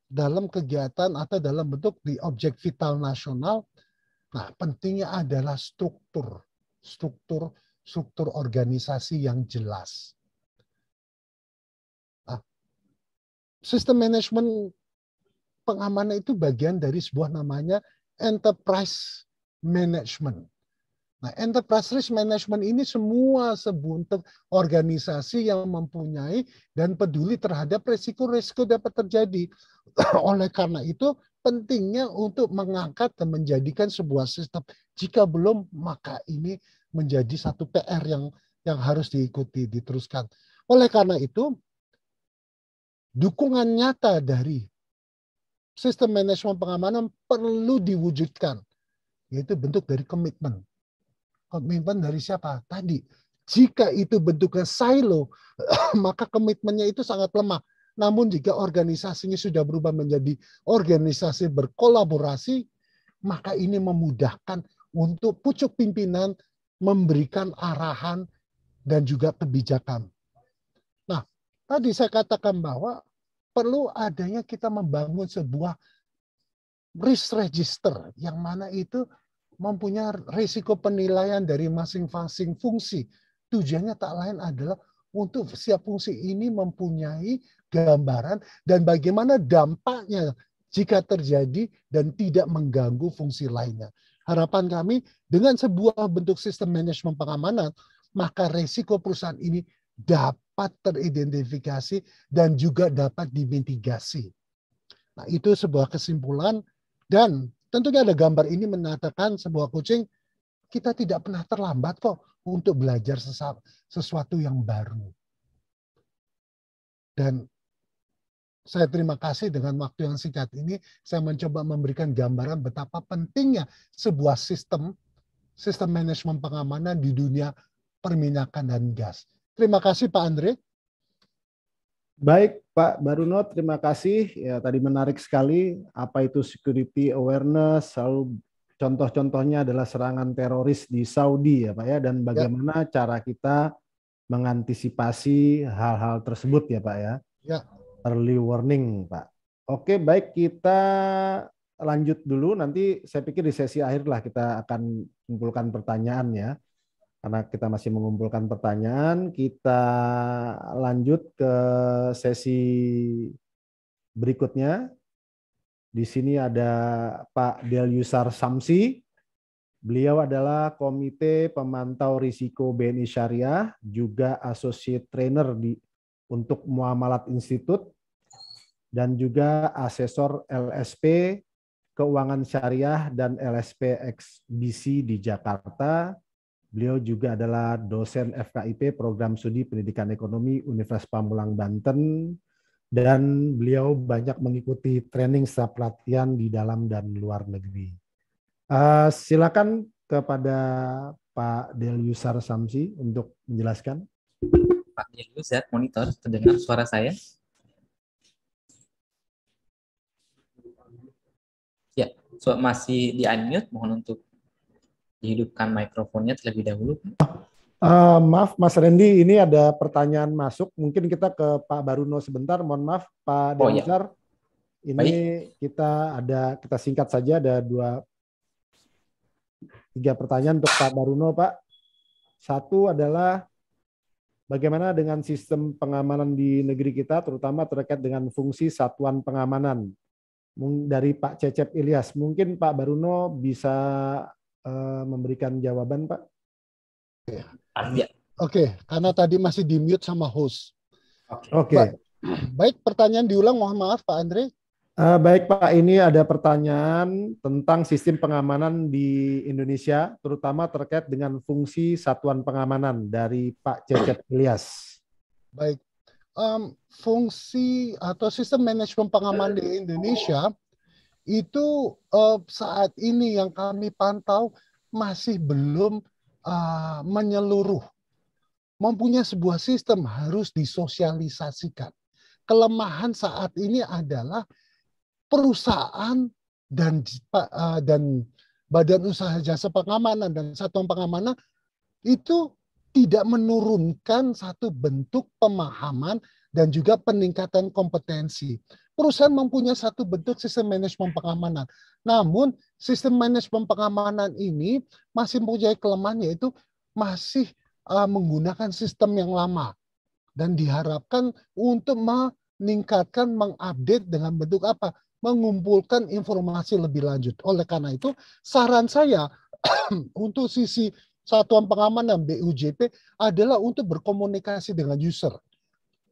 dalam kegiatan atau dalam bentuk di objek vital nasional. Nah, pentingnya adalah struktur organisasi yang jelas. Nah, sistem manajemen pengamanan itu bagian dari sebuah namanya enterprise management. Nah, enterprise risk management ini semua sebuah organisasi yang mempunyai dan peduli terhadap risiko-risiko dapat terjadi. Oleh karena itu, pentingnya untuk mengangkat dan menjadikan sebuah sistem. Jika belum, maka ini menjadi satu PR yang harus diikuti, diteruskan. Oleh karena itu, dukungan nyata dari sistem manajemen pengamanan perlu diwujudkan, yaitu bentuk dari komitmen. Komitmen dari siapa? Tadi, jika itu bentuknya silo, maka komitmennya itu sangat lemah. Namun jika organisasinya sudah berubah menjadi organisasi berkolaborasi, maka ini memudahkan untuk pucuk pimpinan memberikan arahan dan juga kebijakan. Nah, tadi saya katakan bahwa perlu adanya kita membangun sebuah risk register, yang mana itu mempunyai risiko penilaian dari masing-masing fungsi. Tujuannya tak lain adalah untuk setiap fungsi ini mempunyai gambaran dan bagaimana dampaknya jika terjadi dan tidak mengganggu fungsi lainnya. Harapan kami dengan sebuah bentuk sistem manajemen pengamanan, maka risiko perusahaan ini dapat teridentifikasi dan juga dapat dimitigasi. Nah, itu sebuah kesimpulan, dan tentunya ada gambar ini mengatakan sebuah kucing, kita tidak pernah terlambat kok untuk belajar sesuatu yang baru. Dan saya terima kasih dengan waktu yang singkat ini, saya mencoba memberikan gambaran betapa pentingnya sebuah sistem manajemen pengamanan di dunia perminakan dan gas. Terima kasih Pak Andre. Baik Pak Baruno, terima kasih. Ya, tadi menarik sekali apa itu security awareness, lalu contoh-contohnya adalah serangan teroris di Saudi ya Pak ya, dan bagaimana cara kita mengantisipasi hal-hal tersebut ya Pak ya. Ya. Early warning Pak. Oke, baik, kita lanjut dulu. Nanti saya pikir di sesi akhir lah kita akan kumpulkan pertanyaan ya. Karena kita masih mengumpulkan pertanyaan, kita lanjut ke sesi berikutnya. Di sini ada Pak Delyusar Samsi. Beliau adalah Komite Pemantau Risiko BNI Syariah, juga Associate Trainer untuk Muamalat Institute, dan juga Asesor LSP Keuangan Syariah dan LSP XBC di Jakarta. Beliau juga adalah dosen FKIP Program Studi Pendidikan Ekonomi Universitas Pamulang Banten, dan beliau banyak mengikuti training serta pelatihan di dalam dan luar negeri. Silakan kepada Pak Delyusar Samsi untuk menjelaskan. Pak Delyusar, monitor, terdengar suara saya? Ya, masih di-unmute, mohon untuk dihidupkan mikrofonnya terlebih dahulu. Maaf Mas Randy, ini ada pertanyaan masuk. Mungkin kita ke Pak Baruno sebentar. Mohon maaf Pak Delyusar. Ya. Ini baik. Kita singkat saja, ada 3 pertanyaan untuk Pak Baruno Pak. Satu adalah bagaimana dengan sistem pengamanan di negeri kita, terutama terkait dengan fungsi satuan pengamanan. Dari Pak Cecep Ilyas, mungkin Pak Baruno bisa memberikan jawaban, Pak. Oke, karena tadi masih di mute sama host. Oke. Baik, pertanyaan diulang, mohon maaf Pak Andre. Baik Pak, ini ada pertanyaan tentang sistem pengamanan di Indonesia, terutama terkait dengan fungsi satuan pengamanan dari Pak Cecep Ilyas. Baik, fungsi atau sistem manajemen pengamanan di Indonesia itu saat ini yang kami pantau masih belum menyeluruh. Mempunyai sebuah sistem harus disosialisasikan. kelemahan saat ini adalah perusahaan dan badan usaha jasa pengamanan dan satuan pengamanan itu tidak menurunkan satu bentuk pemahaman dan juga peningkatan kompetensi. Perusahaan mempunyai satu bentuk sistem manajemen pengamanan. Namun sistem manajemen pengamanan ini masih mempunyai kelemahan, yaitu masih menggunakan sistem yang lama. Dan diharapkan untuk meningkatkan, mengupdate dengan bentuk apa? Mengumpulkan informasi lebih lanjut. Oleh karena itu, saran saya untuk sisi Satuan Pengamanan BUJP adalah untuk berkomunikasi dengan user.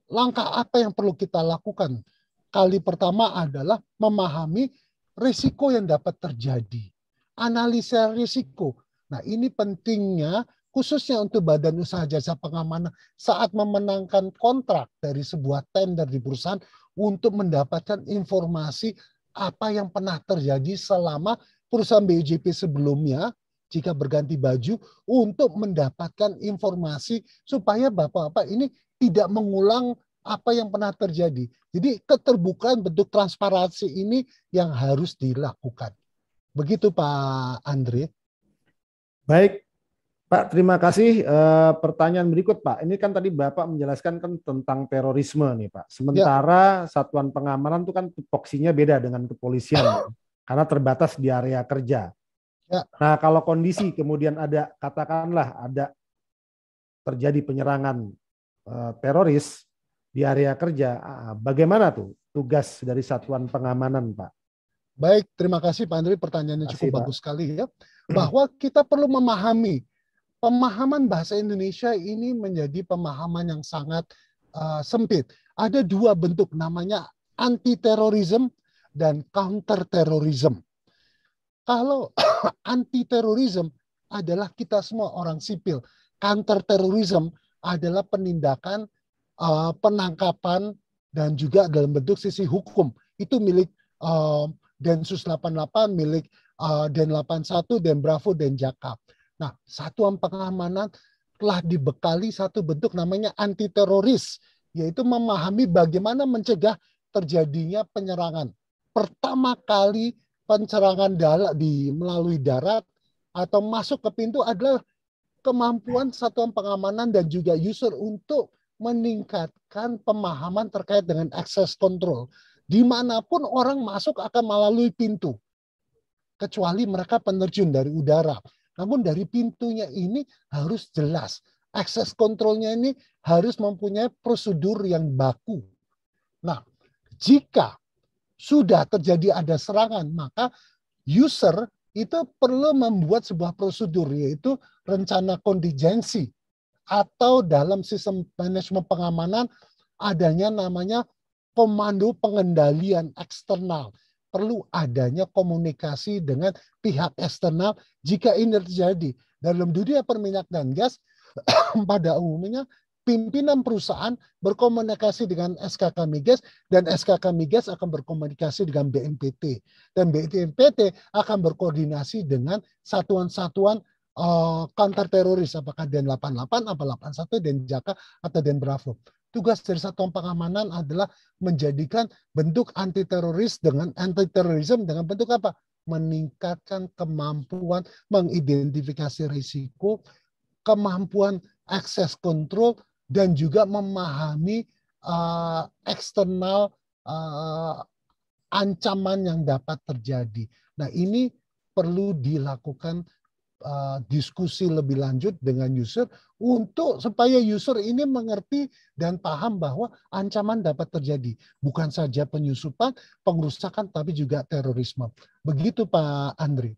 Langkah apa yang perlu kita lakukan? Kali pertama adalah memahami risiko yang dapat terjadi. Analisa risiko. Nah, ini pentingnya khususnya untuk badan usaha jasa pengamanan saat memenangkan kontrak dari sebuah tender di perusahaan untuk mendapatkan informasi apa yang pernah terjadi selama perusahaan BUJP sebelumnya jika berganti baju, untuk mendapatkan informasi supaya Bapak-Bapak ini tidak mengulang apa yang pernah terjadi. Jadi keterbukaan, bentuk transparansi ini yang harus dilakukan. Begitu Pak Andre. Baik, Pak, terima kasih. Pertanyaan berikut, Pak. Ini kan tadi Bapak menjelaskan kan tentang terorisme nih, Pak. Sementara Satuan Pengamanan itu kan tupoksinya beda dengan kepolisian karena terbatas di area kerja. Ya. Nah, kalau kondisi kemudian ada, katakanlah ada terjadi penyerangan teroris di area kerja, bagaimana tuh tugas dari Satuan Pengamanan, Pak? Baik, terima kasih Pak Andri, pertanyaannya cukup bagus sekali ya. Bahwa kita perlu memahami, pemahaman bahasa Indonesia ini menjadi pemahaman yang sangat sempit. Ada dua bentuk, namanya anti-terorisme dan counter-terorisme. Kalau anti-terorisme adalah kita semua orang sipil. Counter-terorisme adalah penindakan, penangkapan, dan juga dalam bentuk sisi hukum. Itu milik Densus 88, milik Den 81, Den Bravo, Den Jakab. Nah, Satuan Pengamanan telah dibekali satu bentuk namanya anti-teroris, yaitu memahami bagaimana mencegah terjadinya penyerangan. Pertama kali penyerangan melalui darat atau masuk ke pintu adalah kemampuan Satuan Pengamanan dan juga user untuk meningkatkan pemahaman terkait dengan access control. Dimanapun orang masuk akan melalui pintu, kecuali mereka penerjun dari udara. Namun dari pintunya ini harus jelas. Access controlnya ini harus mempunyai prosedur yang baku. Nah, jika sudah terjadi ada serangan, maka user itu perlu membuat sebuah prosedur, yaitu rencana kontingensi, atau dalam sistem manajemen pengamanan adanya namanya komando pengendalian eksternal. Perlu adanya komunikasi dengan pihak eksternal jika ini terjadi. Dalam dunia perminyak dan gas, pada umumnya pimpinan perusahaan berkomunikasi dengan SKK Migas dan SKK Migas akan berkomunikasi dengan BNPT dan BNPT akan berkoordinasi dengan satuan-satuan counter teroris, apakah Den 88, apa 81, Den Jaka atau Den Bravo. Tugas dari Satuan Pengamanan adalah menjadikan bentuk anti teroris dengan anti terorisme dengan bentuk apa? Meningkatkan kemampuan mengidentifikasi risiko, kemampuan access control, dan juga memahami eksternal ancaman yang dapat terjadi. Nah, ini perlu dilakukan diskusi lebih lanjut dengan user untuk supaya user ini mengerti dan paham bahwa ancaman dapat terjadi. Bukan saja penyusupan, pengerusakan, tapi juga terorisme. Begitu Pak Andri.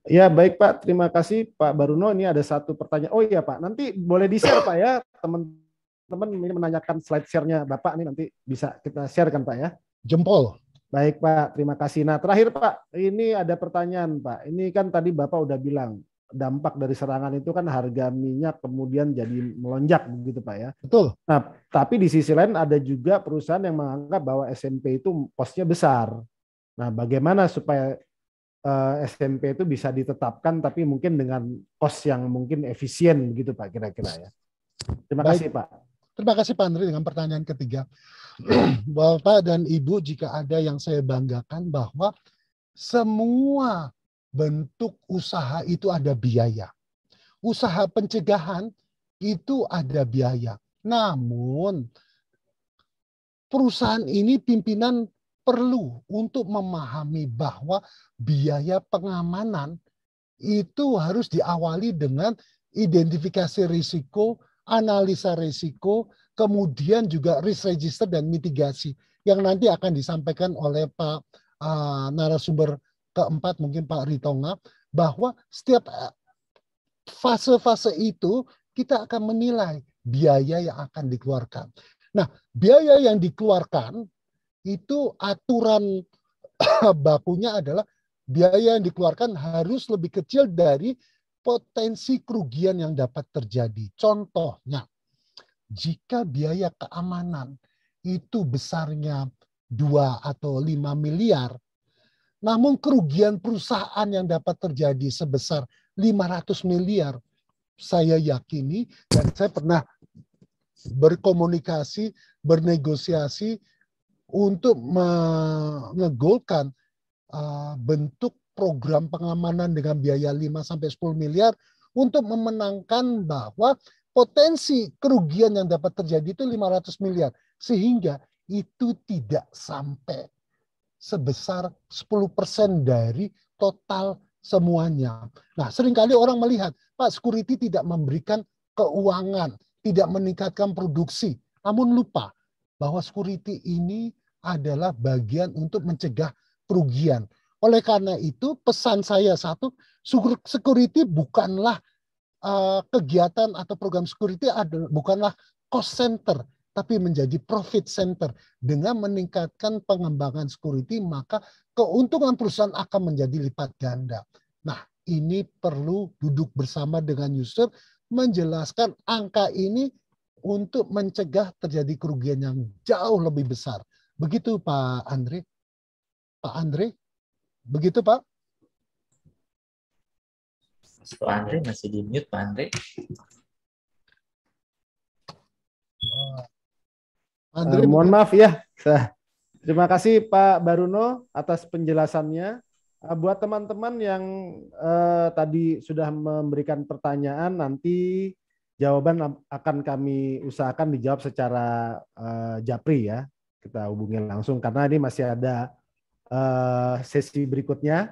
Ya, baik Pak. Terima kasih Pak Baruno. Ini ada satu pertanyaan. Oh iya Pak, nanti boleh di-share Pak ya. Teman-teman ini menanyakan slide share-nya Bapak, ini nanti bisa kita share kan Pak ya. Jempol. Baik Pak, terima kasih. Nah terakhir Pak, ini ada pertanyaan Pak. Ini kan tadi Bapak udah bilang, dampak dari serangan itu kan harga minyak kemudian jadi melonjak begitu Pak ya. Betul. Nah, tapi di sisi lain ada juga perusahaan yang menganggap bahwa SMP itu kosnya besar. Nah, bagaimana supaya SMP itu bisa ditetapkan tapi mungkin dengan kos yang mungkin efisien begitu Pak kira-kira ya. Terima kasih Pak. Terima kasih Pak Andri dengan pertanyaan ketiga. Bapak dan Ibu, jika ada yang saya banggakan bahwa semua bentuk usaha itu ada biaya. Usaha pencegahan itu ada biaya. Namun perusahaan ini pimpinan perlu untuk memahami bahwa biaya pengamanan itu harus diawali dengan identifikasi risiko, analisa risiko, kemudian juga risk register dan mitigasi yang nanti akan disampaikan oleh Pak narasumber keempat, mungkin Pak Ritonga, bahwa setiap fase-fase itu kita akan menilai biaya yang akan dikeluarkan. Nah, biaya yang dikeluarkan itu aturan bakunya adalah biaya yang dikeluarkan harus lebih kecil dari potensi kerugian yang dapat terjadi. Contohnya, jika biaya keamanan itu besarnya 2 atau 5 miliar, namun kerugian perusahaan yang dapat terjadi sebesar 500 miliar, saya yakini dan saya pernah berkomunikasi, bernegosiasi untuk mengegolkan bentuk program pengamanan dengan biaya 5-10 miliar untuk memenangkan bahwa potensi kerugian yang dapat terjadi itu 500 miliar. Sehingga itu tidak sampai sebesar 10% dari total semuanya. Nah, seringkali orang melihat, Pak, security tidak memberikan keuangan, tidak meningkatkan produksi. Namun lupa bahwa security ini adalah bagian untuk mencegah kerugian. Oleh karena itu, pesan saya satu, security bukanlah kegiatan atau program security bukanlah cost center, tapi menjadi profit center. Dengan meningkatkan pengembangan security, maka keuntungan perusahaan akan menjadi lipat ganda. Nah, ini perlu duduk bersama dengan user, menjelaskan angka ini untuk mencegah terjadi kerugian yang jauh lebih besar. Begitu Pak Andre. Pak Andre, begitu Pak? Pak Andre masih di mute, Pak Andre. Mohon maaf ya. Terima kasih Pak Baruno atas penjelasannya. Buat teman-teman yang tadi sudah memberikan pertanyaan, nanti jawaban akan kami usahakan dijawab secara japri ya. Kita hubungi langsung karena ini masih ada sesi berikutnya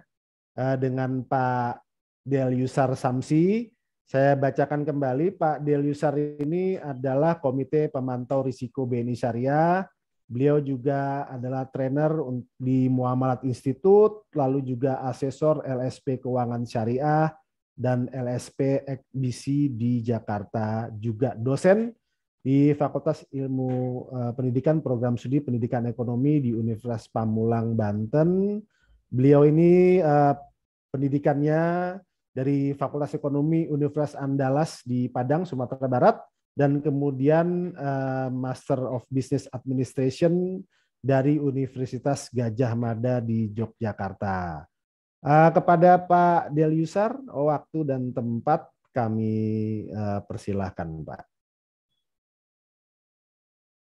dengan Pak Delyusar Samsi. Saya bacakan kembali, Pak Delyusar ini adalah Komite Pemantau Risiko BNI Syariah. Beliau juga adalah trainer di Muamalat Institute, lalu juga asesor LSP Keuangan Syariah dan LSP XBC di Jakarta, juga dosen di Fakultas Ilmu Pendidikan Program Studi Pendidikan Ekonomi di Universitas Pamulang, Banten. Beliau ini pendidikannya dari Fakultas Ekonomi Universitas Andalas di Padang, Sumatera Barat, dan kemudian Master of Business Administration dari Universitas Gadjah Mada di Yogyakarta. Kepada Pak Delyusar, waktu dan tempat kami persilahkan, Pak.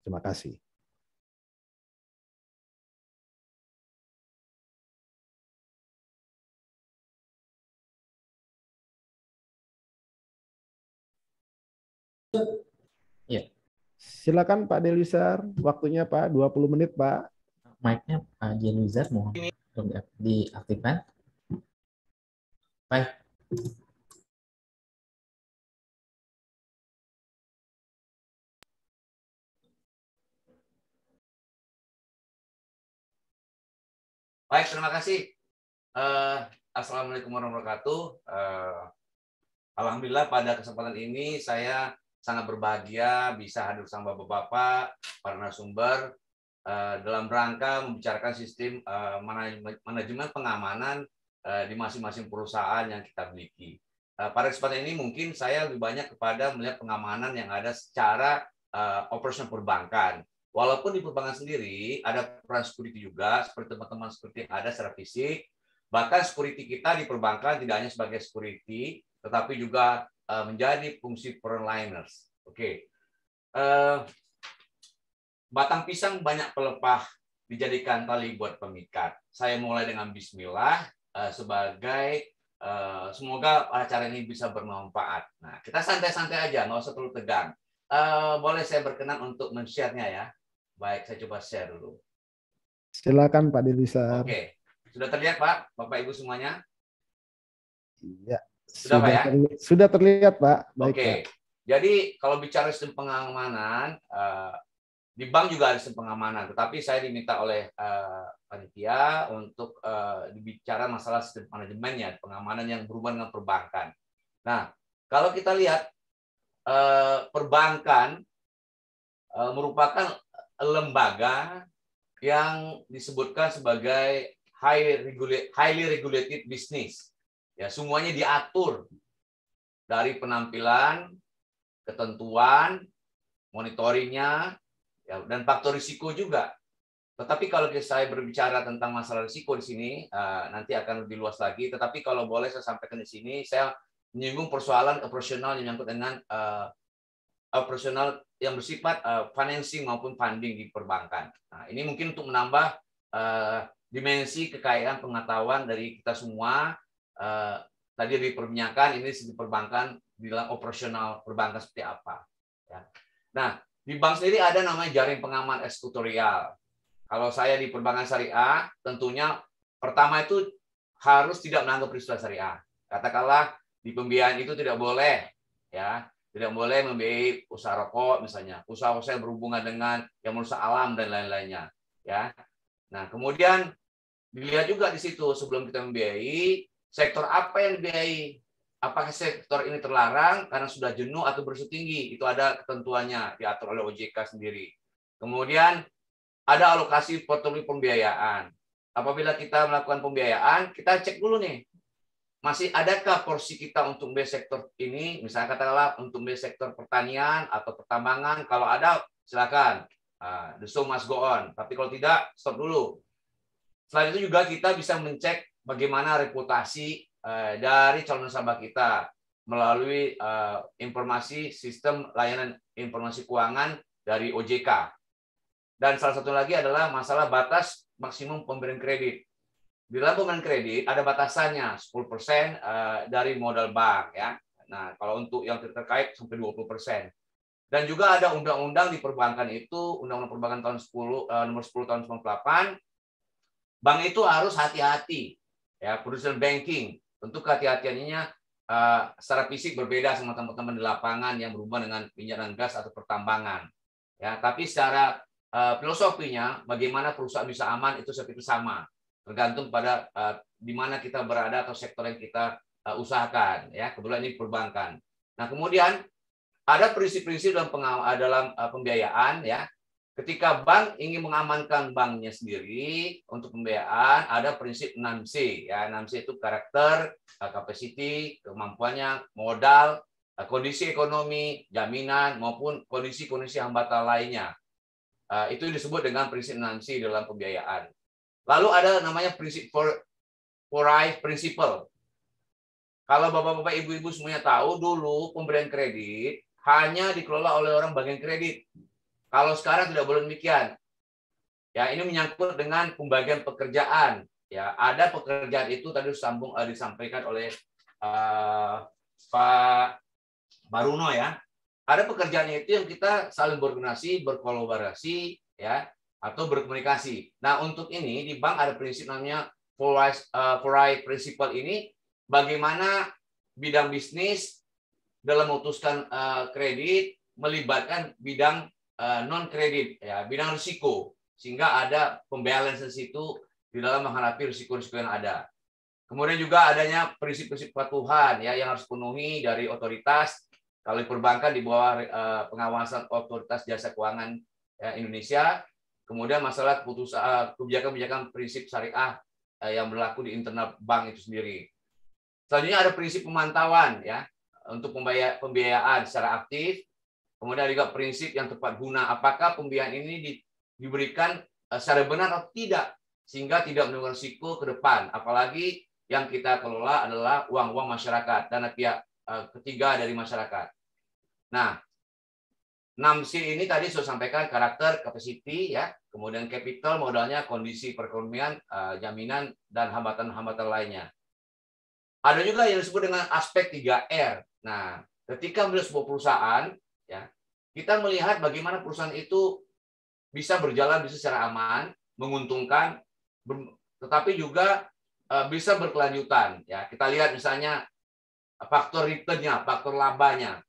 Terima kasih. Ya. Silakan Pak Delyusar, waktunya Pak, 20 menit Pak. Mic-nya Pak Delyusar mohon diaktifkan. Baik. Baik, terima kasih. Assalamualaikum warahmatullahi wabarakatuh. Alhamdulillah pada kesempatan ini saya sangat berbahagia bisa hadir bersama Bapak-Bapak, para narasumber dalam rangka membicarakan sistem manajemen pengamanan di masing-masing perusahaan yang kita miliki. Pada kesempatan ini mungkin saya lebih banyak kepada melihat pengamanan yang ada secara operasional perbankan. Walaupun di perbankan sendiri ada peran security juga, seperti teman-teman security yang ada secara fisik. Bahkan security kita di perbankan tidak hanya sebagai security, tetapi juga menjadi fungsi frontliners. Oke. batang pisang banyak pelepah dijadikan tali buat pemikat. Saya mulai dengan bismillah sebagai semoga acara ini bisa bermanfaat. Nah, kita santai-santai aja, nggak usah terlalu tegang. Boleh saya berkenan untuk men-share-nya ya. Baik, saya coba share dulu. Silakan Pak Delisar. Oke. Sudah terlihat Pak, Bapak Ibu semuanya? Iya. Sudah Pak ya? Sudah terlihat Pak. Baik, Oke. Pak. Jadi kalau bicara sistem pengamanan, di bank juga ada sistem pengamanan, tetapi saya diminta oleh panitia untuk dibicara masalah sistem manajemennya, pengamanan yang berhubungan dengan perbankan. Nah, kalau kita lihat perbankan merupakan lembaga yang disebutkan sebagai highly regulated business. Ya, semuanya diatur dari penampilan, ketentuan, monitoringnya, ya, dan faktor risiko juga. Tetapi kalau saya berbicara tentang masalah risiko di sini, nanti akan lebih luas lagi. Tetapi kalau boleh saya sampaikan di sini, saya menyinggung persoalan operasional yang menyangkut dengan operasional yang bersifat financing maupun funding di perbankan. Nah, ini mungkin untuk menambah dimensi kekayaan pengetahuan dari kita semua. Tadi diperbanyakan ini segi perbankan di dalam operasional perbankan seperti apa. Ya. Nah, di bank sendiri ada namanya jaring pengaman eksekutorial. Kalau saya di perbankan syariah, tentunya pertama itu harus tidak melanggar peristiwa syariah. Katakanlah di pembiayaan itu tidak boleh, ya, tidak boleh membiayai usaha rokok misalnya, usaha-usaha yang berhubungan dengan yang merusak alam dan lain-lainnya. Ya, nah kemudian dilihat juga di situ sebelum kita membiayai sektor apa yang dibiayai. Apakah sektor ini terlarang karena sudah jenuh atau berisiko tinggi? Itu ada ketentuannya diatur oleh OJK sendiri. Kemudian ada alokasi portofolio pembiayaan. Apabila kita melakukan pembiayaan, kita cek dulu nih, masih adakah porsi kita untuk membiayai sektor ini? Misalnya katakanlah untuk membiayai sektor pertanian atau pertambangan. Kalau ada, silakan. The show must go on. Tapi kalau tidak, stop dulu. Selain itu juga kita bisa mencek bagaimana reputasi dari calon nasabah kita melalui informasi sistem layanan informasi keuangan dari OJK. Dan salah satu lagi adalah masalah batas maksimum pemberian kredit. Di dalam pemberian kredit ada batasannya 10% dari modal bank, ya. Nah, kalau untuk yang terkait sampai 20%. Dan juga ada undang-undang di perbankan itu, Undang-Undang Perbankan tahun nomor 10 tahun 98. Bank itu harus hati-hati, ya, prudential banking. Tentu kehati-hatiannya secara fisik berbeda sama teman-teman di lapangan yang berhubungan dengan minyak dan gas atau pertambangan. Ya, tapi secara filosofinya bagaimana perusahaan bisa aman itu seperti sama, tergantung pada di mana kita berada atau sektor yang kita usahakan. Ya, kebetulan ini perbankan. Nah, kemudian ada prinsip-prinsip dalam pembiayaan, ya. Ketika bank ingin mengamankan banknya sendiri untuk pembiayaan, ada prinsip 6C. Ya, 6C itu karakter, capacity, kemampuannya, modal, kondisi ekonomi, jaminan, maupun kondisi-kondisi hambatan lainnya. Itu disebut dengan prinsip 6C dalam pembiayaan. Lalu ada namanya prinsip 4I principle. Kalau bapak-bapak, ibu-ibu semuanya tahu, dulu pemberian kredit hanya dikelola oleh orang bagian kredit. Kalau sekarang tidak boleh demikian. Ya, ini menyangkut dengan pembagian pekerjaan. Ya, ada pekerjaan itu tadi disampaikan oleh Pak Baruno, ya. Ada pekerjaan itu yang kita saling berkoordinasi, berkolaborasi, ya, atau berkomunikasi. Nah, untuk ini di bank ada prinsip namanya 4I principle ini, bagaimana bidang bisnis dalam memutuskan kredit melibatkan bidang non kredit, ya, bidang risiko, sehingga ada pembalansan situ di dalam menghadapi risiko-risiko yang ada. Kemudian juga adanya prinsip-prinsip kepatuhan, ya, yang harus penuhi dari otoritas. Kalau di perbankan di bawah pengawasan otoritas jasa keuangan, ya, Indonesia. Kemudian masalah kebijakan-kebijakan prinsip syariah yang berlaku di internal bank itu sendiri. Selanjutnya ada prinsip pemantauan, ya, untuk pembiayaan secara aktif. Kemudian juga prinsip yang tepat guna, apakah pembiayaan ini diberikan secara benar atau tidak, sehingga tidak menimbulkan risiko ke depan. Apalagi yang kita kelola adalah uang-uang masyarakat, dana pihak ketiga dari masyarakat. Nah, 6C ini tadi sudah sampaikan, karakter, capacity, ya, kemudian capital, modalnya, kondisi perekonomian, jaminan, dan hambatan-hambatan lainnya. Ada juga yang disebut dengan aspek 3R. Nah, ketika melihat sebuah perusahaan, ya, kita melihat bagaimana perusahaan itu bisa berjalan secara aman, menguntungkan, tetapi juga bisa berkelanjutan. Ya, kita lihat misalnya faktor return-nya, faktor labanya.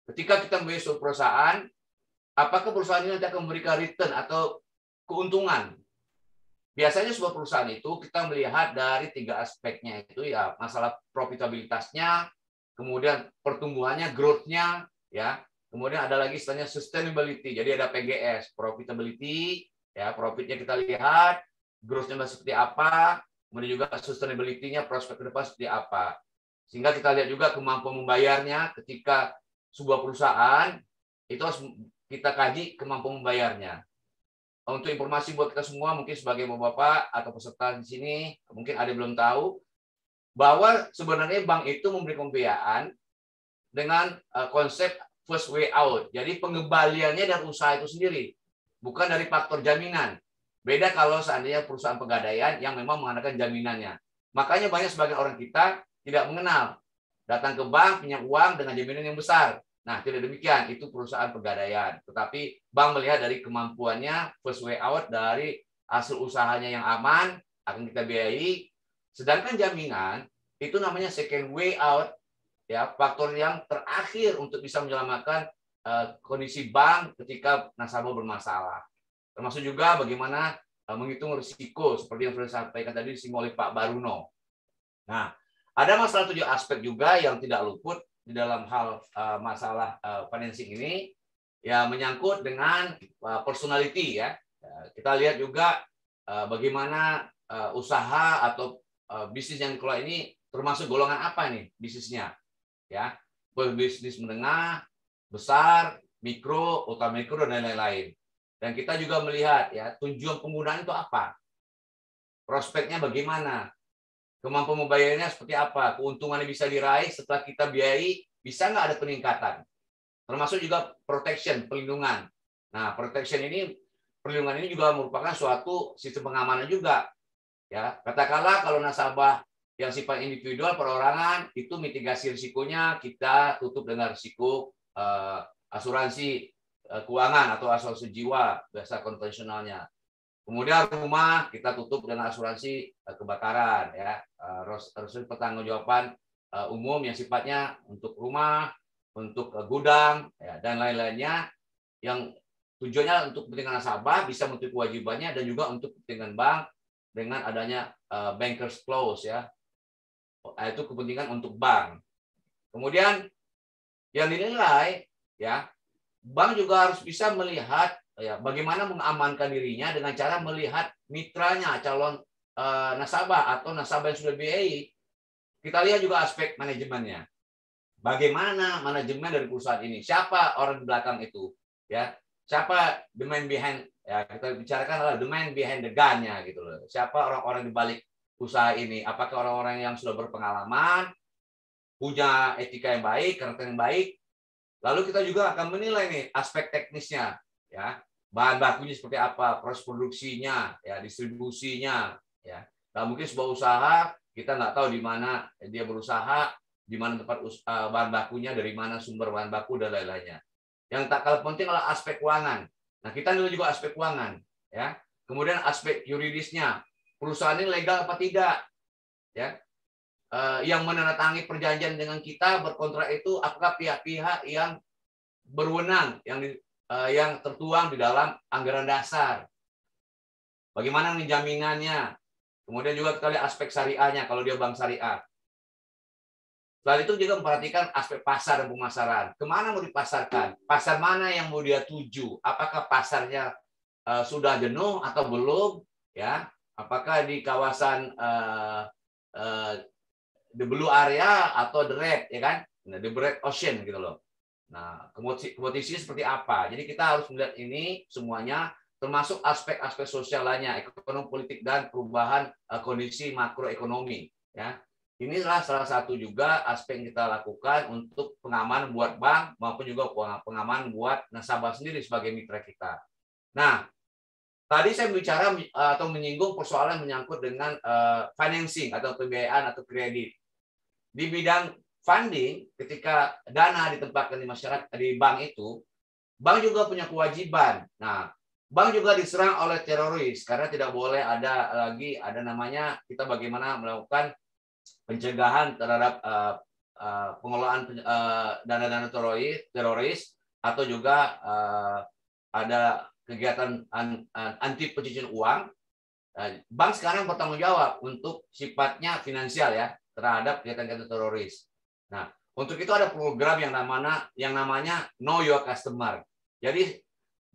Ketika kita membeli suatu perusahaan, apakah perusahaan ini nanti akan memberikan return atau keuntungan? Biasanya sebuah perusahaan itu kita melihat dari 3 aspeknya, itu ya masalah profitabilitasnya, kemudian pertumbuhannya, growth-nya, ya. Kemudian ada lagi istilahnya sustainability. Jadi ada PGS, profitability, ya, profitnya kita lihat, growth-nya seperti apa, kemudian juga sustainability-nya, prospek ke depan seperti apa. Sehingga kita lihat juga kemampuan membayarnya ketika sebuah perusahaan itu harus kita kaji kemampuan membayarnya. Untuk informasi buat kita semua, mungkin sebagai bapak atau peserta di sini, mungkin ada yang belum tahu bahwa sebenarnya bank itu memberi pembiayaan dengan konsep first way out. Jadi pengembaliannya dari usaha itu sendiri, bukan dari faktor jaminan. Beda kalau seandainya perusahaan pegadaian yang memang mengandalkan jaminannya. Makanya banyak sebagian orang kita tidak mengenal. Datang ke bank, pinjam uang dengan jaminan yang besar. Nah, tidak demikian. Itu perusahaan pegadaian. Tetapi bank melihat dari kemampuannya, first way out, dari hasil usahanya yang aman, akan kita biayai. Sedangkan jaminan, itu namanya second way out, ya, faktor yang terakhir untuk bisa menyelamatkan kondisi bank ketika nasabah bermasalah. Termasuk juga bagaimana menghitung risiko, seperti yang sudah disampaikan tadi disinggung oleh Pak Baruno. Nah, ada masalah 7 aspek juga yang tidak luput di dalam hal masalah financing ini, ya, menyangkut dengan personality, ya. Kita lihat juga bagaimana usaha atau bisnis yang dikelola ini termasuk golongan apa nih bisnisnya, ya, berbisnis menengah, besar, mikro, ultramikro, dan lain-lain. Dan kita juga melihat, ya, tujuan penggunaan itu apa, prospeknya bagaimana, kemampuan membayarnya seperti apa, keuntungannya bisa diraih setelah kita biayai, bisa nggak ada peningkatan. Termasuk juga protection, perlindungan. Nah, protection ini, perlindungan ini juga merupakan suatu sistem pengamanan juga. Ya, katakanlah kalau nasabah yang sifat individual, perorangan, itu mitigasi risikonya kita tutup dengan risiko asuransi keuangan atau asuransi jiwa, biasa konvensionalnya. Kemudian rumah kita tutup dengan asuransi kebakaran, ya, asuransi pertanggungjawaban umum yang sifatnya untuk rumah, untuk gudang, ya, dan lain-lainnya, yang tujuannya untuk kepentingan nasabah, bisa menutupi kewajibannya, dan juga untuk kepentingan bank dengan adanya bankers clause, ya, itu kepentingan untuk bank. Kemudian yang dinilai, ya, bank juga harus bisa melihat, ya, bagaimana mengamankan dirinya dengan cara melihat mitranya, calon nasabah atau nasabah yang sudah biayai. Kita lihat juga aspek manajemennya. Bagaimana manajemen dari perusahaan ini? Siapa orang di belakang itu? Ya, siapa the man behind? Ya, kita bicarakan adalah the man behind the gun-nya, gitu loh. Siapa orang-orang di balik usaha ini? Apakah orang-orang yang sudah berpengalaman, punya etika yang baik, karakter yang baik? Lalu kita juga akan menilai nih aspek teknisnya, ya, bahan bakunya seperti apa, proses produksinya, ya, distribusinya, ya. Nah, mungkin sebuah usaha kita nggak tahu di mana dia berusaha, di mana tempat bahan bakunya, dari mana sumber bahan baku, dan lain-lainnya. Yang tak kalah penting adalah aspek keuangan. Nah, kita nilai juga aspek keuangan, ya. Kemudian aspek yuridisnya, perusahaan ini legal apa tidak, ya. Yang menandatangani perjanjian dengan kita berkontrak itu apakah pihak-pihak yang berwenang, yang tertuang di dalam anggaran dasar. Bagaimana nih jaminannya? Kemudian juga kita lihat aspek syariahnya kalau dia bank syariah. Selain itu juga memperhatikan aspek pasar dan pemasaran. Kemana mau dipasarkan? Pasar mana yang mau dia tuju? Apakah pasarnya sudah jenuh atau belum? Ya, apakah di kawasan the blue area atau the red, ya kan? Nah, the red ocean gitu loh. Nah, kompetisinya seperti apa? Jadi kita harus melihat ini semuanya, termasuk aspek-aspek sosial lainnya, ekonomi, politik, dan perubahan kondisi makroekonomi, ya. Inilah salah satu juga aspek yang kita lakukan untuk pengamanan buat bank maupun juga pengamanan buat nasabah sendiri sebagai mitra kita. Nah, tadi saya bicara atau menyinggung persoalan menyangkut dengan financing atau pembiayaan atau kredit. Di bidang funding, ketika dana ditempatkan di masyarakat di bank itu, bank juga punya kewajiban. Nah, bank juga diserang oleh teroris karena tidak boleh ada namanya kita bagaimana melakukan pencegahan terhadap pengelolaan dana-dana teroris atau juga ada kegiatan anti pencucian uang. Bank sekarang bertanggung jawab untuk sifatnya finansial ya terhadap kegiatan teroris. Nah, untuk itu ada program yang namanya Know Your Customer. Jadi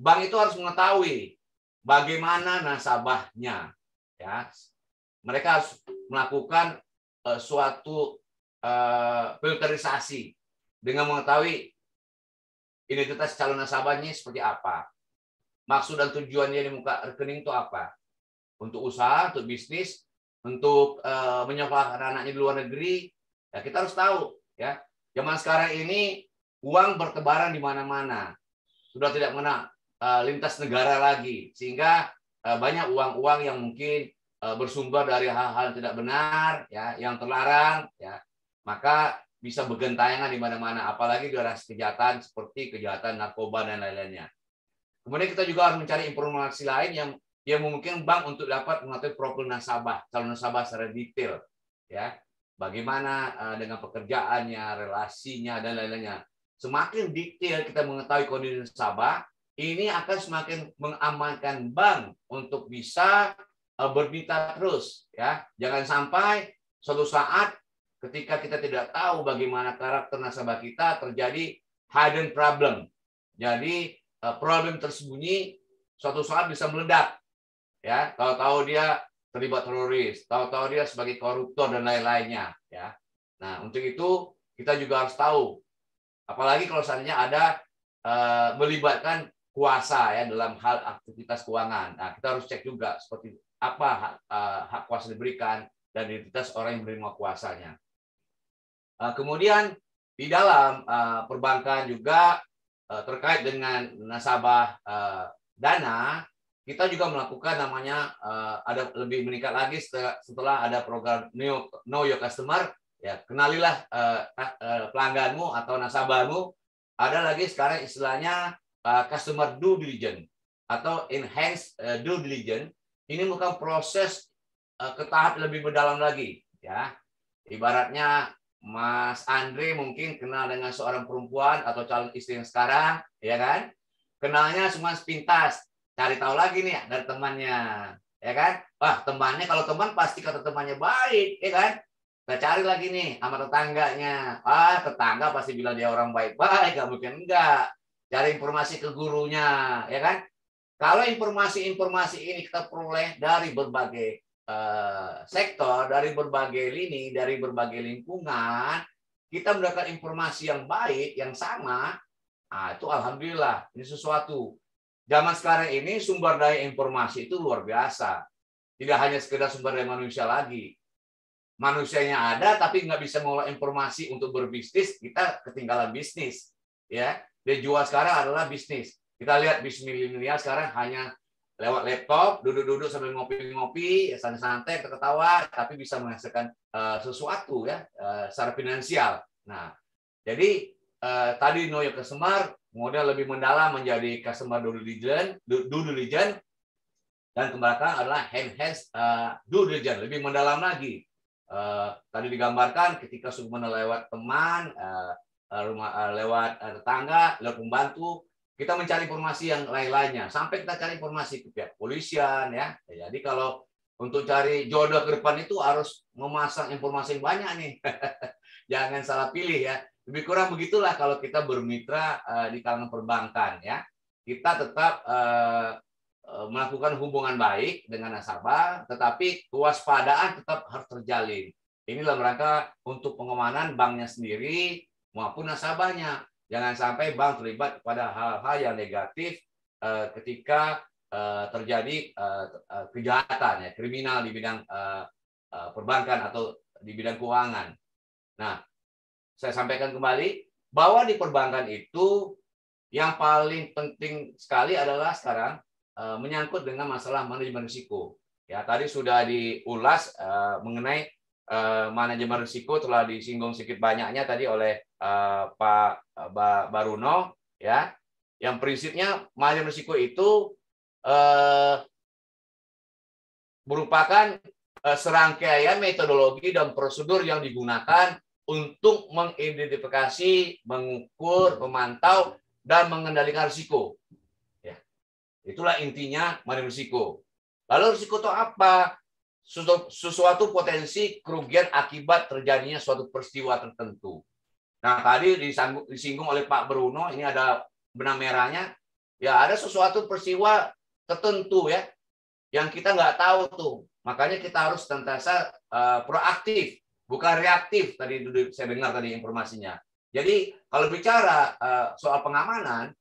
bank itu harus mengetahui bagaimana nasabahnya, ya. Mereka harus melakukan suatu filterisasi dengan mengetahui identitas calon nasabahnya seperti apa, maksud dan tujuannya di muka rekening itu apa, untuk usaha, untuk bisnis, untuk menyekolahkan anaknya di luar negeri, ya kita harus tahu, ya. Zaman sekarang ini uang bertebaran di mana-mana, sudah tidak mengenal lintas negara lagi, sehingga banyak uang-uang yang mungkin bersumber dari hal-hal yang tidak benar, ya, yang terlarang, ya, maka bisa bergentayangan di mana-mana, apalagi dalam kejahatan seperti kejahatan narkoba dan lain-lainnya. Kemudian kita juga harus mencari informasi lain yang memungkinkan bank untuk dapat mengetahui profil nasabah, calon nasabah secara detail, ya, bagaimana dengan pekerjaannya, relasinya dan lain-lainnya. Semakin detail kita mengetahui kondisi nasabah, ini akan semakin mengamankan bank untuk bisa bermitra terus, ya. Jangan sampai suatu saat ketika kita tidak tahu bagaimana karakter nasabah kita terjadi hidden problem. Jadi problem tersembunyi suatu saat bisa meledak, ya. Tahu-tahu dia terlibat teroris, tahu-tahu dia sebagai koruptor dan lain-lainnya, ya. Nah, untuk itu kita juga harus tahu, apalagi kalau seandainya ada melibatkan kuasa, ya, dalam hal aktivitas keuangan. Nah, kita harus cek juga seperti apa hak kuasa diberikan dan identitas orang yang menerima kuasanya. Kemudian di dalam perbankan juga terkait dengan nasabah dana, kita juga melakukan namanya ada lebih meningkat lagi setelah ada program Know Your Customer, ya, kenalilah pelangganmu atau nasabahmu. Ada lagi sekarang istilahnya customer due diligence atau enhanced due diligence. Ini bukan proses ke tahap lebih mendalam lagi, ya. Ibaratnya Mas Andre mungkin kenal dengan seorang perempuan atau calon istri yang sekarang, ya kan? Kenalnya cuma sepintas, cari tahu lagi nih dari temannya, ya kan? Wah, temannya, kalau teman pasti kata temannya baik, ya kan? Kita cari lagi nih sama tetangganya. Tetangga pasti bilang dia orang baik-baik, nggak mungkin enggak. Cari informasi ke gurunya, ya kan? Kalau informasi-informasi ini kita peroleh dari berbagai sektor, dari berbagai lini, dari berbagai lingkungan, kita mendapatkan informasi yang baik, yang sama, itu alhamdulillah, ini sesuatu. Zaman sekarang ini sumber daya informasi itu luar biasa. Tidak hanya sekedar sumber daya manusia lagi. Manusianya ada, tapi nggak bisa mengolah informasi untuk berbisnis, kita ketinggalan bisnis. Ya, dia jual sekarang adalah bisnis. Kita lihat bisnis milenial sekarang hanya lewat laptop, duduk-duduk sambil ngopi-ngopi, santai-santai, ketawa, tapi bisa menghasilkan sesuatu, ya, secara finansial. Nah, jadi tadi Know Your Customer, kemudian lebih mendalam menjadi customer due diligence, dan ke belakang adalah enhanced due diligence, lebih mendalam lagi. Tadi digambarkan ketika sudah lewat teman, lewat tetangga, lewat pembantu, kita mencari informasi yang lain-lainnya, sampai kita cari informasi ke pihak polisian, ya. Jadi kalau untuk cari jodoh ke depan itu harus memasang informasi yang banyak nih. Jangan salah pilih, ya. Lebih kurang begitulah kalau kita bermitra di kalangan perbankan, ya. Kita tetap melakukan hubungan baik dengan nasabah, tetapi kewaspadaan tetap harus terjalin. Ini dalam rangka untuk pengamanan banknya sendiri maupun nasabahnya. Jangan sampai bank terlibat pada hal-hal yang negatif ketika terjadi kejahatan, ya, kriminal di bidang perbankan atau di bidang keuangan. Nah, saya sampaikan kembali bahwa di perbankan itu yang paling penting sekali adalah sekarang menyangkut dengan masalah manajemen risiko. Ya, tadi sudah diulas mengenai manajemen risiko, telah disinggung sedikit banyaknya tadi oleh Pak Baruno, ya. Yang prinsipnya manajemen risiko itu merupakan serangkaian metodologi dan prosedur yang digunakan untuk mengidentifikasi, mengukur, memantau, dan mengendalikan risiko. Ya. Itulah intinya manajemen risiko. Lalu risiko itu apa? Sesuatu potensi kerugian akibat terjadinya suatu peristiwa tertentu. Nah, tadi disinggung oleh Pak Bruno, ini ada benang merahnya. Ya, ada sesuatu peristiwa tertentu ya, yang kita nggak tahu tuh. Makanya kita harus senantiasa proaktif, bukan reaktif. Tadi saya dengar tadi informasinya. Jadi kalau bicara soal pengamanan,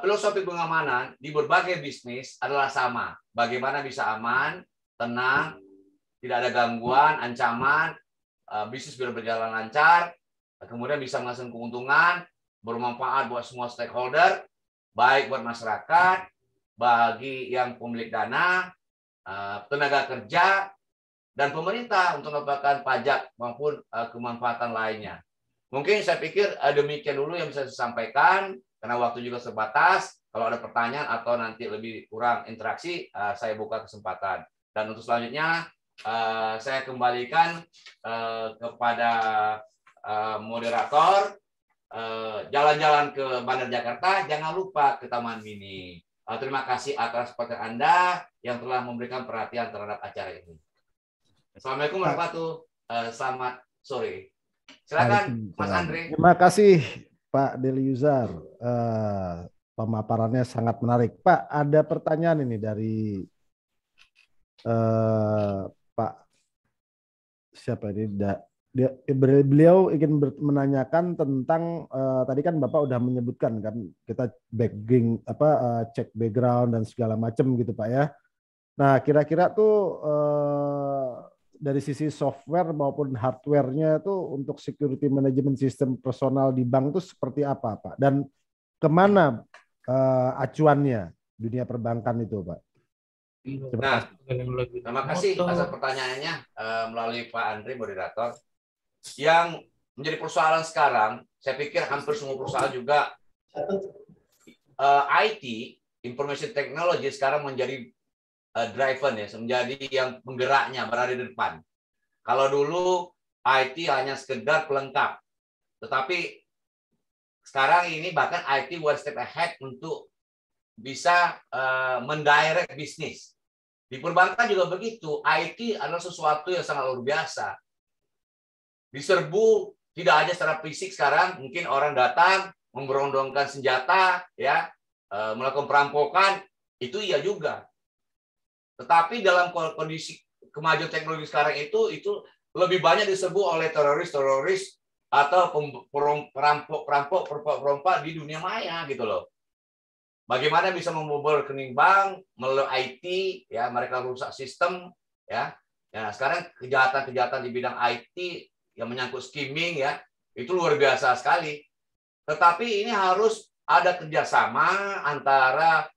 filosofi pengamanan di berbagai bisnis adalah sama. Bagaimana bisa aman, tenang, tidak ada gangguan, ancaman, bisnis biar berjalan lancar, kemudian bisa menghasilkan keuntungan, bermanfaat buat semua stakeholder, baik buat masyarakat, bagi yang pemilik dana, tenaga kerja, dan pemerintah untuk mendapatkan pajak maupun kemanfaatan lainnya. Mungkin saya pikir demikian dulu yang bisa saya sampaikan, karena waktu juga terbatas. Kalau ada pertanyaan atau nanti lebih kurang interaksi, saya buka kesempatan. Dan untuk selanjutnya, saya kembalikan kepada moderator. Jalan-jalan ke Bandar Jakarta, jangan lupa ke Taman Mini. Terima kasih atas perhatian Anda yang telah memberikan perhatian terhadap acara ini. Assalamualaikum warahmatullahi wabarakatuh. Selamat sore. Silakan Mas Andre. Terima kasih Pak Deliuzar. Pemaparannya sangat menarik. Pak, ada pertanyaan ini dari Pak siapa ini? Beliau ingin menanyakan tentang tadi kan Bapak udah menyebutkan kan kita cek background dan segala macam gitu Pak ya. Nah, kira-kira tuh dari sisi software maupun hardware-nya tuh untuk security management system personal di bank tuh seperti apa Pak? Dan kemana acuannya dunia perbankan itu Pak? Nah, terima kasih atas pertanyaannya melalui Pak Andri, moderator. Yang menjadi persoalan sekarang, saya pikir hampir semua perusahaan juga IT, information technology sekarang menjadi driven ya, menjadi yang penggeraknya, berada di depan. Kalau dulu IT hanya sekedar pelengkap, tetapi sekarang ini bahkan IT one step ahead untuk bisa mendirect bisnis. Di perbankan juga begitu, IT adalah sesuatu yang sangat luar biasa. Diserbu tidak hanya secara fisik sekarang, mungkin orang datang memberondongkan senjata, ya, melakukan perampokan, itu iya juga. Tetapi dalam kondisi kemajuan teknologi sekarang itu lebih banyak diserbu oleh teroris atau perampok di dunia maya gitu loh. Bagaimana bisa membobol rekening bank melalui IT, ya, mereka rusak sistem, ya. Ya, sekarang kejahatan-kejahatan di bidang IT yang menyangkut skimming, ya, itu luar biasa sekali. Tetapi ini harus ada kerjasama antara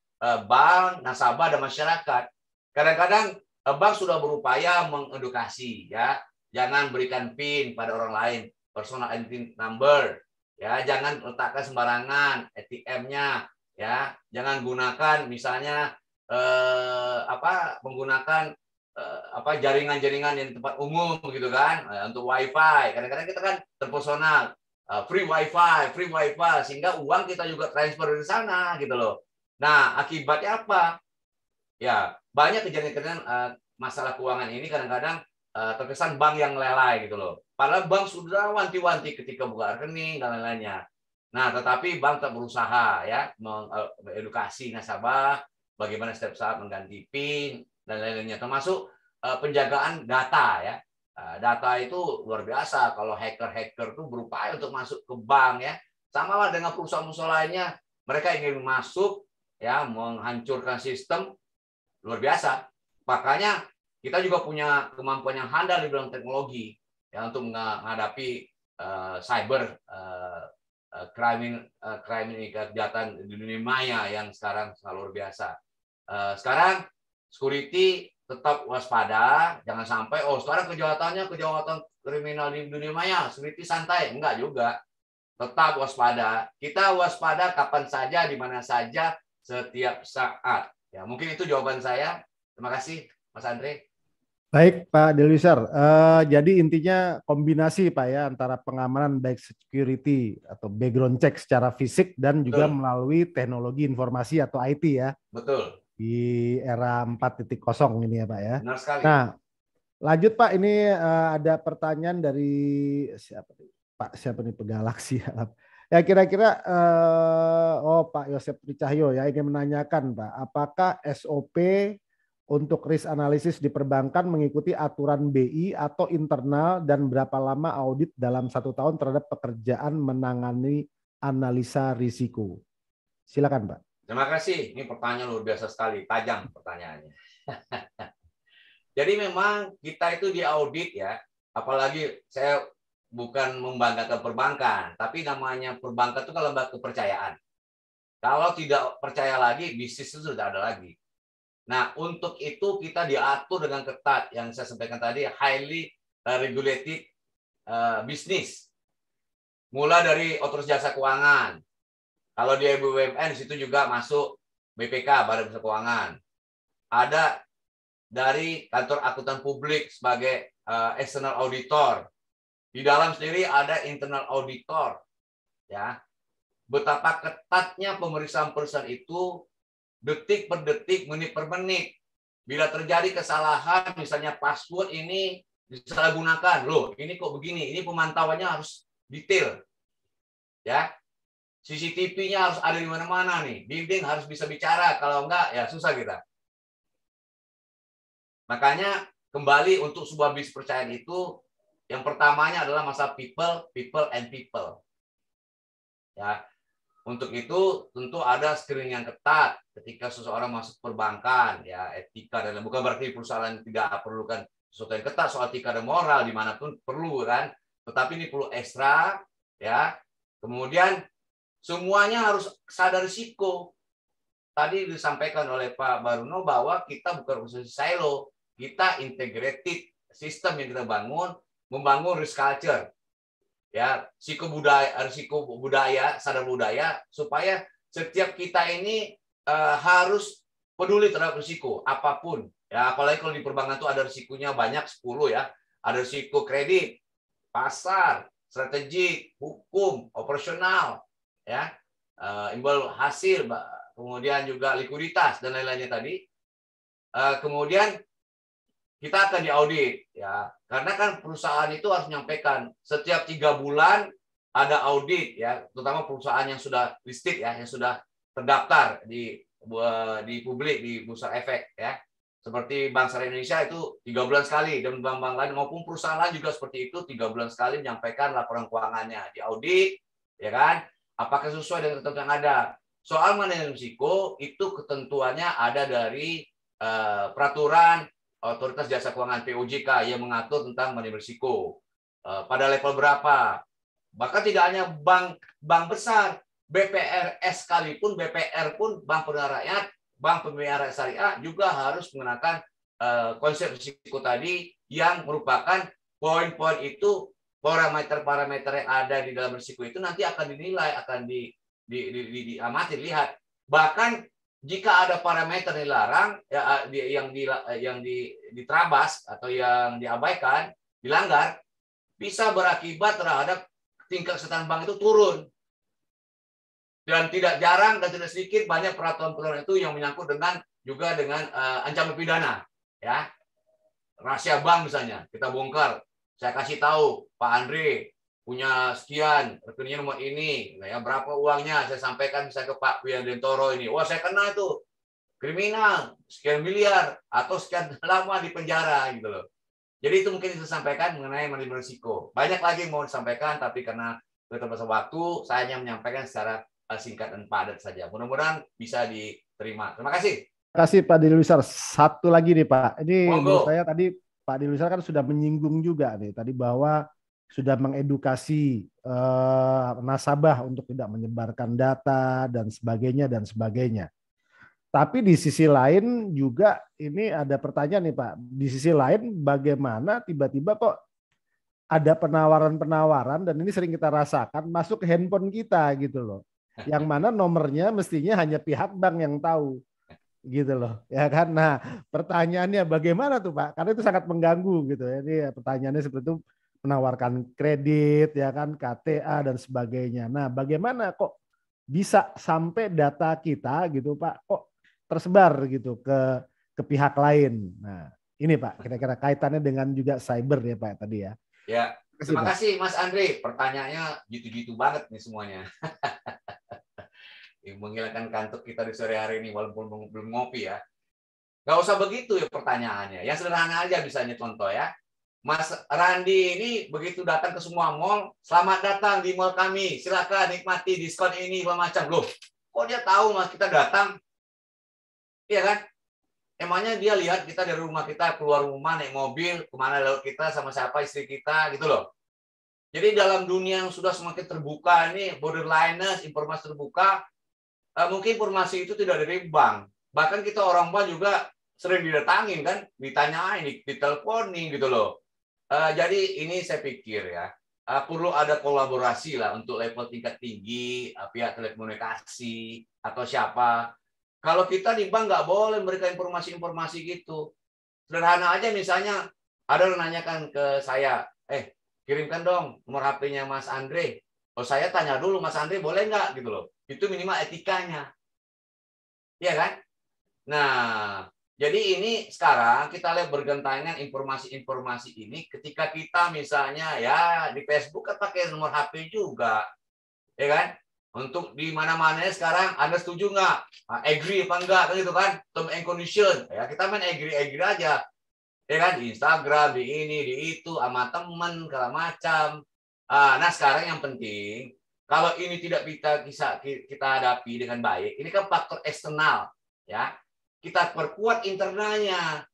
bank, nasabah, dan masyarakat. Kadang-kadang bank sudah berupaya mengedukasi, ya, jangan berikan PIN pada orang lain, personal identity number, ya, jangan letakkan sembarangan ATM-nya, ya, jangan gunakan misalnya menggunakan jaringan-jaringan yang di tempat umum gitu kan, untuk WiFi. Kadang-kadang kita kan terpersonal, free WiFi, sehingga uang kita juga transfer dari sana gitu loh. Nah, akibatnya apa? Ya, banyak kejadian-kejadian masalah keuangan ini kadang-kadang terkesan bank yang lelai gitu loh. Padahal bank sudah wanti-wanti ketika buka rekening dan lain-lainnya. Nah, tetapi bank tetap berusaha ya mengedukasi nasabah bagaimana setiap saat mengganti PIN dan lain-lainnya, termasuk penjagaan data ya. Data itu luar biasa. Kalau hacker tuh berupaya untuk masuk ke bank ya. Sama lah dengan perusahaan-perusahaan lainnya, mereka ingin masuk ya, menghancurkan sistem, luar biasa. Makanya kita juga punya kemampuan yang handal di bidang teknologi. ya untuk menghadapi cyber crime ini, kejahatan di dunia maya yang sekarang sangat luar biasa. Sekarang security tetap waspada, jangan sampai sekarang kejahatan kriminal di dunia maya, security santai, enggak juga. Tetap waspada. Kita waspada kapan saja, di mana saja, setiap saat. Ya, mungkin itu jawaban saya. Terima kasih, Mas Andre. Baik, Pak Delisar. Jadi intinya kombinasi, Pak, ya, antara pengamanan baik security atau background check secara fisik dan juga melalui teknologi informasi atau IT, ya. Betul. Di era 4.0 ini, ya, Pak, ya. Benar sekali. Nah, lanjut, Pak. Ini ada pertanyaan dari siapa nih? Pak, siapa nih, Pegalaksi? Ya, kira-kira Pak Yosep Cahyo, ya, ingin menanyakan, Pak, apakah SOP untuk risk analysis di perbankan mengikuti aturan BI atau internal, dan berapa lama audit dalam 1 tahun terhadap pekerjaan menangani analisa risiko? Silakan, Pak. Terima kasih. Ini pertanyaan luar biasa sekali, tajam pertanyaannya. Jadi memang kita itu diaudit, ya, apalagi saya bukan membanggakan perbankan, tapi namanya perbankan itu kan lembaga kepercayaan. Kalau tidak percaya lagi, bisnis itu sudah ada lagi. Nah, untuk itu kita diatur dengan ketat, yang saya sampaikan tadi, highly regulated business. Mulai dari otoritas jasa keuangan. Kalau di BUMN, situ juga masuk BPK, Badan Pemeriksa Keuangan. Ada dari kantor akuntan publik sebagai external auditor. Di dalam sendiri ada internal auditor. Ya, betapa ketatnya pemeriksaan itu, detik per detik, menit per menit. Bila terjadi kesalahan, misalnya password ini disalahgunakan, loh, ini kok begini, ini pemantauannya harus detail. Ya, CCTV-nya harus ada di mana-mana nih, dinding harus bisa bicara, kalau enggak ya susah kita. Makanya kembali untuk sebuah bisnis percayaan itu, yang pertamanya adalah masalah people and people. Ya, untuk itu tentu ada screening yang ketat ketika seseorang masuk perbankan, ya, etika, dan bukan berarti perusahaan tidak perlukan sesuatu yang ketat soal etika dan moral dimanapun perlu, kan, tetapi ini perlu ekstra, ya. Kemudian semuanya harus sadar risiko. Tadi disampaikan oleh Pak Baruno bahwa kita bukan organisasi silo, kita integrated sistem yang kita bangun, membangun risk culture. Ya, risiko budaya, sadar budaya, supaya setiap kita ini harus peduli terhadap risiko apapun. Ya, apalagi kalau di perbankan itu ada risikonya banyak, 10, ya. Ada risiko kredit, pasar, strategik, hukum, operasional, ya, imbal hasil, kemudian juga likuiditas dan lain-lainnya tadi. Kemudian kita akan diaudit, ya, karena kan perusahaan itu harus menyampaikan setiap 3 bulan ada audit, ya, terutama perusahaan yang sudah listed, ya, yang sudah terdaftar di publik di Bursa Efek, ya, seperti Bank Syariah Indonesia itu 3 bulan sekali, dan bank-bank lain maupun perusahaan lain juga seperti itu 3 bulan sekali menyampaikan laporan keuangannya, diaudit, ya kan, apakah sesuai dengan ketentuan yang ada. Soal manajemen risiko itu ketentuannya ada dari peraturan Otoritas Jasa Keuangan POJK yang mengatur tentang manajemen risiko. Pada level berapa? Bahkan tidak hanya bank besar, BPRS sekalipun, BPR pun, Bank Pembiayaan Rakyat, Bank Pembiayaan Rakyat Syariah juga harus mengenakan konsep risiko tadi, yang merupakan poin-poin itu, parameter-parameter yang ada di dalam risiko itu nanti akan dinilai, akan diamati, dilihat. Bahkan jika ada parameter dilarang, ya, yang diterabas atau yang diabaikan, dilanggar, bisa berakibat terhadap tingkat kesehatan bank itu turun. Dan tidak jarang dan tidak sedikit banyak peraturan-peraturan itu yang menyangkut dengan ancaman pidana, ya. Rahasia bank misalnya, kita bongkar, saya kasih tahu Pak Andre punya sekian, rekeningnya nomor ini, ya, berapa uangnya, saya sampaikan misalnya ke Pak Wiardentoro ini, wah saya kena itu kriminal, sekian miliar, atau sekian lama di penjara, gitu loh. Jadi itu mungkin saya sampaikan mengenai manajemen risiko. Banyak lagi yang mau disampaikan, tapi karena keterbatasan waktu, saya hanya menyampaikan secara singkat dan padat saja. Mudah-mudahan bisa diterima. Terima kasih. Terima kasih Pak Delisar. Satu lagi nih Pak, ini Monggo. menurut saya tadi Pak Dilusar kan sudah menyinggung juga nih tadi bahwa sudah mengedukasi nasabah untuk tidak menyebarkan data dan sebagainya. Tapi di sisi lain juga ini ada pertanyaan nih Pak. Di sisi lain bagaimana tiba-tiba kok ada penawaran-penawaran dan ini sering kita rasakan masuk ke handphone kita gitu loh. Yang mana nomornya mestinya hanya pihak bank yang tahu. Gitu loh. Ya kan. Nah, pertanyaannya bagaimana tuh Pak? Karena itu sangat mengganggu gitu ya. Ini pertanyaannya seperti itu, menawarkan kredit ya kan, KTA dan sebagainya. Nah, bagaimana kok bisa sampai data kita gitu Pak kok tersebar gitu ke pihak lain. Nah, ini Pak kira-kira kaitannya dengan juga cyber ya Pak tadi ya. Ya, terima kasih Mas Andre. Pertanyaannya gitu-gitu banget nih semuanya. Menghilangkan kantuk kita di sore hari ini walaupun belum ngopi ya. Nggak usah begitu ya pertanyaannya. Yang sederhana aja misalnya contoh ya. Mas Randi ini begitu datang ke semua mall, selamat datang di mall kami, silakan nikmati diskon ini macam. Loh, kok dia tahu Mas kita datang? Iya kan? Emangnya dia lihat kita dari rumah kita keluar rumah naik mobil, kemana lalu kita sama siapa istri kita gitu loh. Jadi dalam dunia yang sudah semakin terbuka ini, borderliness, informasi terbuka, mungkin informasi itu tidak dari bank. Bahkan kita orang bank juga sering didatangin kan, ditanyain, diteleponin gitu loh. Jadi ini saya pikir ya, perlu ada kolaborasi lah untuk level tingkat tinggi, pihak telekomunikasi atau siapa. Kalau kita di bank nggak boleh memberikan informasi-informasi gitu. Sederhana aja misalnya, ada yang nanyakan ke saya, kirimkan dong nomor HP-nya Mas Andre. Oh saya tanya dulu Mas Andre boleh nggak gitu loh. Itu minimal etikanya. Iya kan? Nah, jadi ini sekarang kita lihat bergantangan informasi-informasi ini ketika kita misalnya ya di Facebook kan pakai nomor HP juga. Ya kan? Untuk di mana-mana sekarang Anda setuju nggak? Agree apa enggak kan gitu kan? Term and condition. Ya kita main agree aja. Ya kan? Di Instagram, di ini, di itu sama teman segala macam. Nah, sekarang yang penting kalau ini tidak bisa kita hadapi dengan baik, ini kan faktor eksternal ya. Kita perkuat internalnya.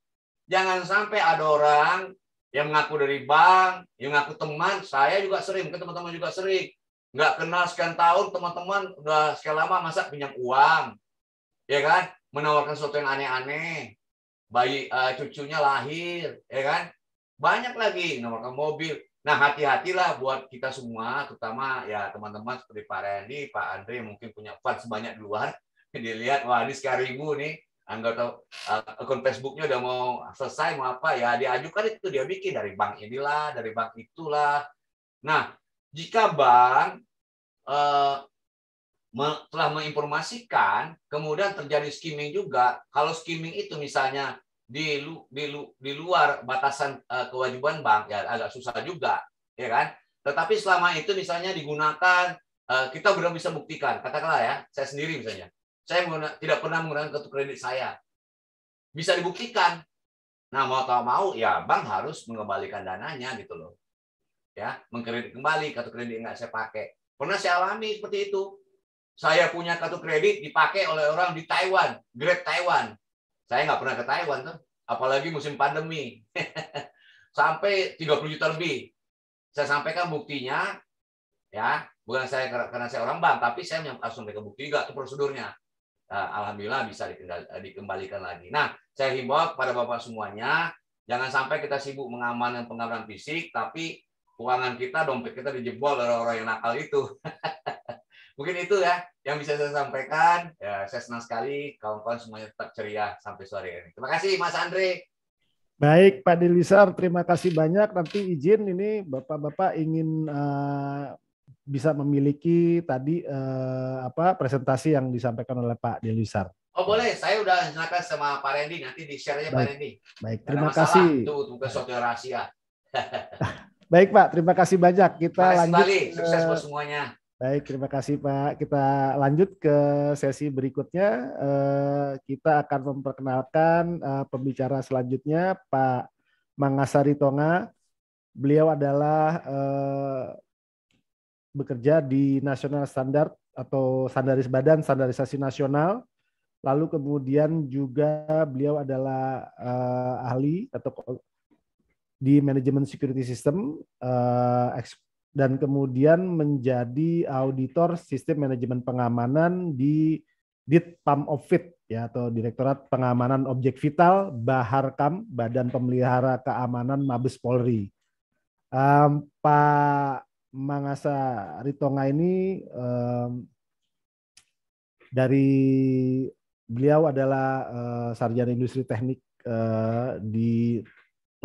Jangan sampai ada orang yang mengaku dari bank, yang mengaku teman, saya juga sering, mungkin teman-teman juga sering. Nggak kenal sekian tahun, teman-teman udah sekian lama masa pinjam uang. Ya kan? Menawarkan sesuatu yang aneh-aneh. Bayi cucunya lahir, ya kan? Banyak lagi menawarkan mobil. Nah, hati-hatilah buat kita semua, terutama ya teman-teman seperti Pak Randy, Pak Andre mungkin punya fans sebanyak di luar. Dilihat, wah ini sekian ribu nih. Anggota akun Facebooknya udah mau selesai mau apa ya diajukan itu dia bikin dari bank inilah dari bank itulah. Nah jika bank telah menginformasikan kemudian terjadi skimming juga, kalau skimming itu misalnya di luar batasan kewajiban bank ya agak susah juga ya kan. Tetapi selama itu misalnya digunakan kita benar bisa buktikan, katakanlah ya saya sendiri misalnya. Saya tidak pernah menggunakan kartu kredit saya. Bisa dibuktikan. Nah, mau tak mau, ya bank harus mengembalikan dananya gitu loh. Ya, mengkredit kembali kartu kredit yang nggak saya pakai. Pernah saya alami seperti itu. Saya punya kartu kredit dipakai oleh orang di Taiwan, Great Taiwan. Saya nggak pernah ke Taiwan tuh, apalagi musim pandemi. Sampai 30 juta lebih. Saya sampaikan buktinya, ya, bukan saya karena saya orang bank, tapi saya langsung sampaikan bukti juga itu prosedurnya. Alhamdulillah bisa dikembalikan lagi. Nah, saya himbau kepada Bapak semuanya, jangan sampai kita sibuk mengamankan pengamanan fisik, tapi keuangan kita, dompet kita dijebol oleh orang yang nakal itu. Mungkin itu ya yang bisa saya sampaikan. Ya, saya senang sekali kawan-kawan semuanya tetap ceria sampai sore ini. Terima kasih Mas Andre. Baik Pak Dilusar, terima kasih banyak. Nanti izin ini Bapak-bapak ingin bisa memiliki tadi presentasi yang disampaikan oleh Pak Dilusar. Oh boleh, saya udah silakan sama Pak Randy, nanti di-share aja Pak Randy. Baik, terima kasih. Itu bukan suatu rahasia. Baik Pak, terima kasih banyak. Kita lanjut. Kembali, sukses buat semuanya. Baik, terima kasih Pak. Kita lanjut ke sesi berikutnya. Kita akan memperkenalkan pembicara selanjutnya, Pak Mangasari Tonga. Beliau adalah bekerja di National Standard atau Badan Standarisasi Nasional. Lalu kemudian juga beliau adalah ahli atau di manajemen security system dan kemudian menjadi auditor sistem manajemen pengamanan di Ditpamopvid ya, atau Direktorat Pengamanan Objek Vital Baharkam, Badan Pemelihara Keamanan Mabes Polri. Pak Mangasa Ritonga ini dari beliau adalah sarjana industri teknik di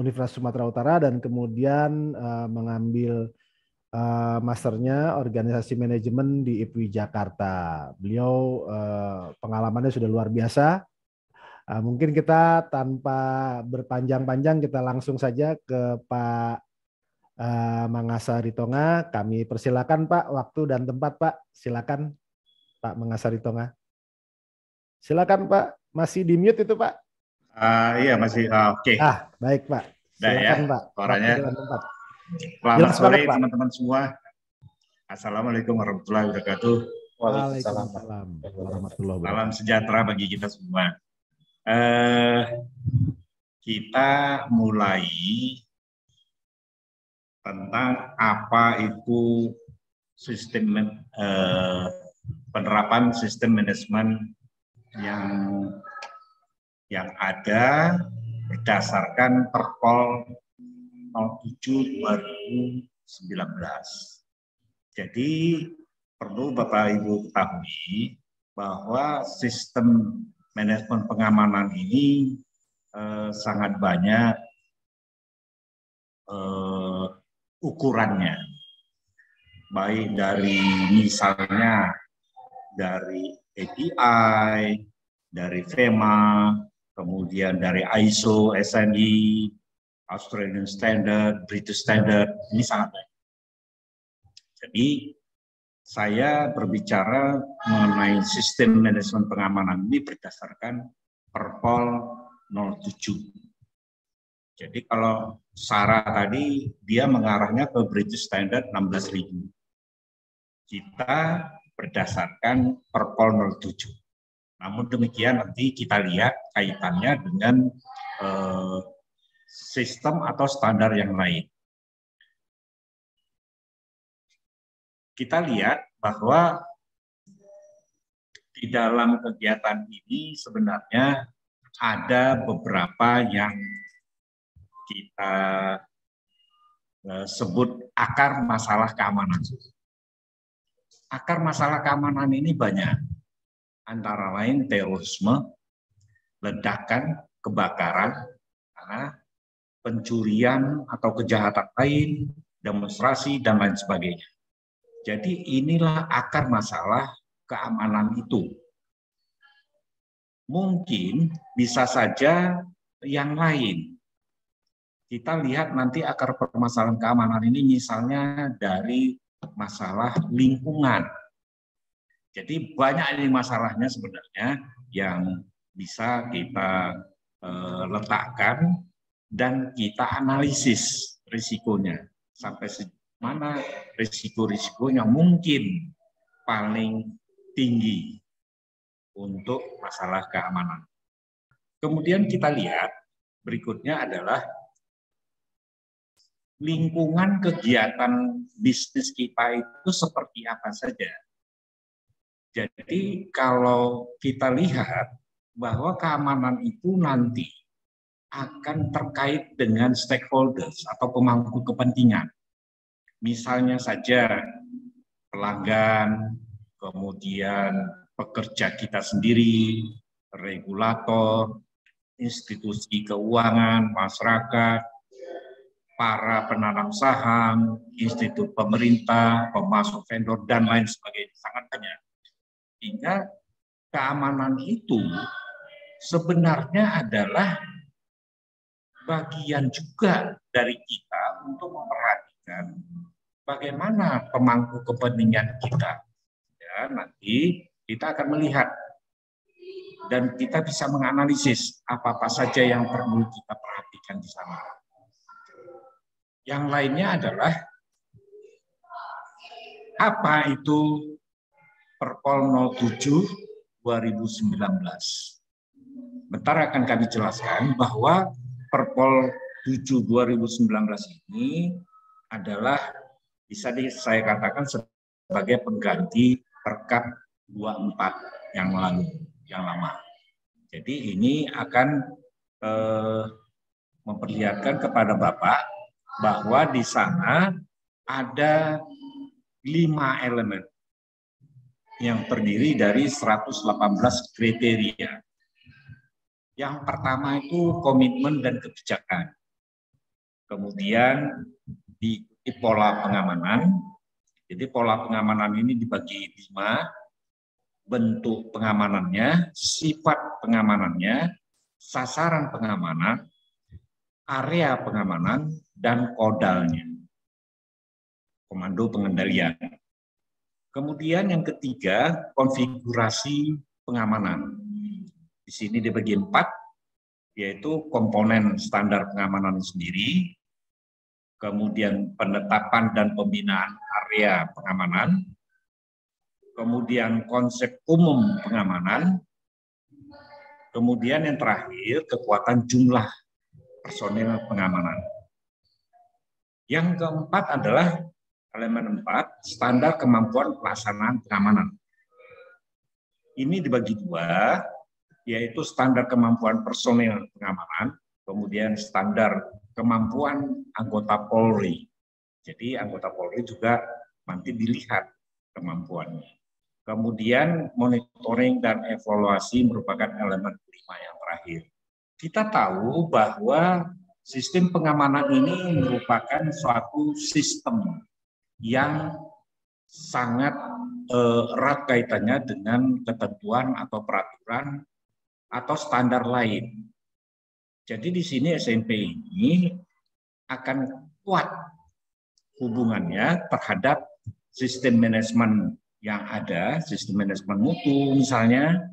Universitas Sumatera Utara dan kemudian mengambil masternya organisasi manajemen di IPWI Jakarta. Beliau pengalamannya sudah luar biasa. Mungkin kita tanpa berpanjang-panjang kita langsung saja ke Pak Mangasa Ritonga. Kami persilakan Pak, waktu dan tempat Pak. Silakan Pak Mangasa Ritonga. Silakan Pak, masih di mute itu Pak? Iya masih, oke. Baik Pak. Silakan ya, Pak. Suaranya. Selamat sore teman-teman semua. Assalamualaikum warahmatullahi wabarakatuh. Waalaikumsalam warahmatullahi wabarakatuh. Salam sejahtera bagi kita semua. Kita mulai tentang apa itu sistem penerapan sistem manajemen yang ada berdasarkan Perpol 07/2019. Jadi perlu Bapak Ibu ketahui bahwa sistem manajemen pengamanan ini sangat banyak ukurannya, baik dari misalnya dari API, dari FEMA, kemudian dari ISO, SNI, Australian Standard, British Standard, ini sangat baik. Jadi saya berbicara mengenai sistem manajemen pengamanan ini berdasarkan Perpol 07. Jadi kalau Sarah tadi dia mengarahnya ke British Standard 16.000. Kita berdasarkan Perpol 07. Namun demikian nanti kita lihat kaitannya dengan sistem atau standar yang lain. Kita lihat bahwa di dalam kegiatan ini sebenarnya ada beberapa yang kita sebut akar masalah keamanan. Akar masalah keamanan ini banyak, antara lain terorisme, ledakan, kebakaran, pencurian atau kejahatan lain, demonstrasi, dan lain sebagainya. Jadi inilah akar masalah keamanan itu. Mungkin bisa saja yang lain. Kita lihat nanti akar permasalahan keamanan ini misalnya dari masalah lingkungan. Jadi banyak ini masalahnya sebenarnya yang bisa kita letakkan dan kita analisis risikonya. Sampai mana risiko-risikonya mungkin paling tinggi untuk masalah keamanan. Kemudian kita lihat berikutnya adalah lingkungan kegiatan bisnis kita itu seperti apa saja. Jadi kalau kita lihat bahwa keamanan itu nanti akan terkait dengan stakeholders atau pemangku kepentingan. Misalnya saja pelanggan, kemudian pekerja kita sendiri, regulator, institusi keuangan, masyarakat, para penanam saham, institut pemerintah, pemasok vendor, dan lain sebagainya. Sangat banyak. Sehingga keamanan itu sebenarnya adalah bagian juga dari kita untuk memperhatikan bagaimana pemangku kepentingan kita. Ya, nanti kita akan melihat dan kita bisa menganalisis apa-apa saja yang perlu kita perhatikan di sana. Yang lainnya adalah apa itu Perpol 07/2019. Bentar akan kami jelaskan bahwa Perpol 2019 ini adalah bisa saya katakan sebagai pengganti Perkap 24 yang lalu, yang lama. Jadi ini akan memperlihatkan kepada Bapak bahwa di sana ada 5 elemen yang terdiri dari 118 kriteria. Yang pertama itu komitmen dan kebijakan. Kemudian diikuti pola pengamanan. Jadi pola pengamanan ini dibagi 5. Bentuk pengamanannya, sifat pengamanannya, sasaran pengamanan, area pengamanan, dan kodalnya. Komando pengendalian. Kemudian yang ketiga, konfigurasi pengamanan. Di sini dibagi 4, yaitu komponen standar pengamanan sendiri, kemudian penetapan dan pembinaan area pengamanan, kemudian konsep umum pengamanan, kemudian yang terakhir kekuatan jumlah personil pengamanan. Yang keempat adalah elemen 4, standar kemampuan pelaksanaan pengamanan. Ini dibagi 2, yaitu standar kemampuan personil pengamanan, kemudian standar kemampuan anggota Polri. Jadi anggota Polri juga nanti dilihat kemampuannya. Kemudian monitoring dan evaluasi merupakan elemen 5 yang terakhir. Kita tahu bahwa sistem pengamanan ini merupakan suatu sistem yang sangat erat kaitannya dengan ketentuan atau peraturan atau standar lain. Jadi di sini SMP ini akan kuat hubungannya terhadap sistem manajemen yang ada, sistem manajemen mutu misalnya,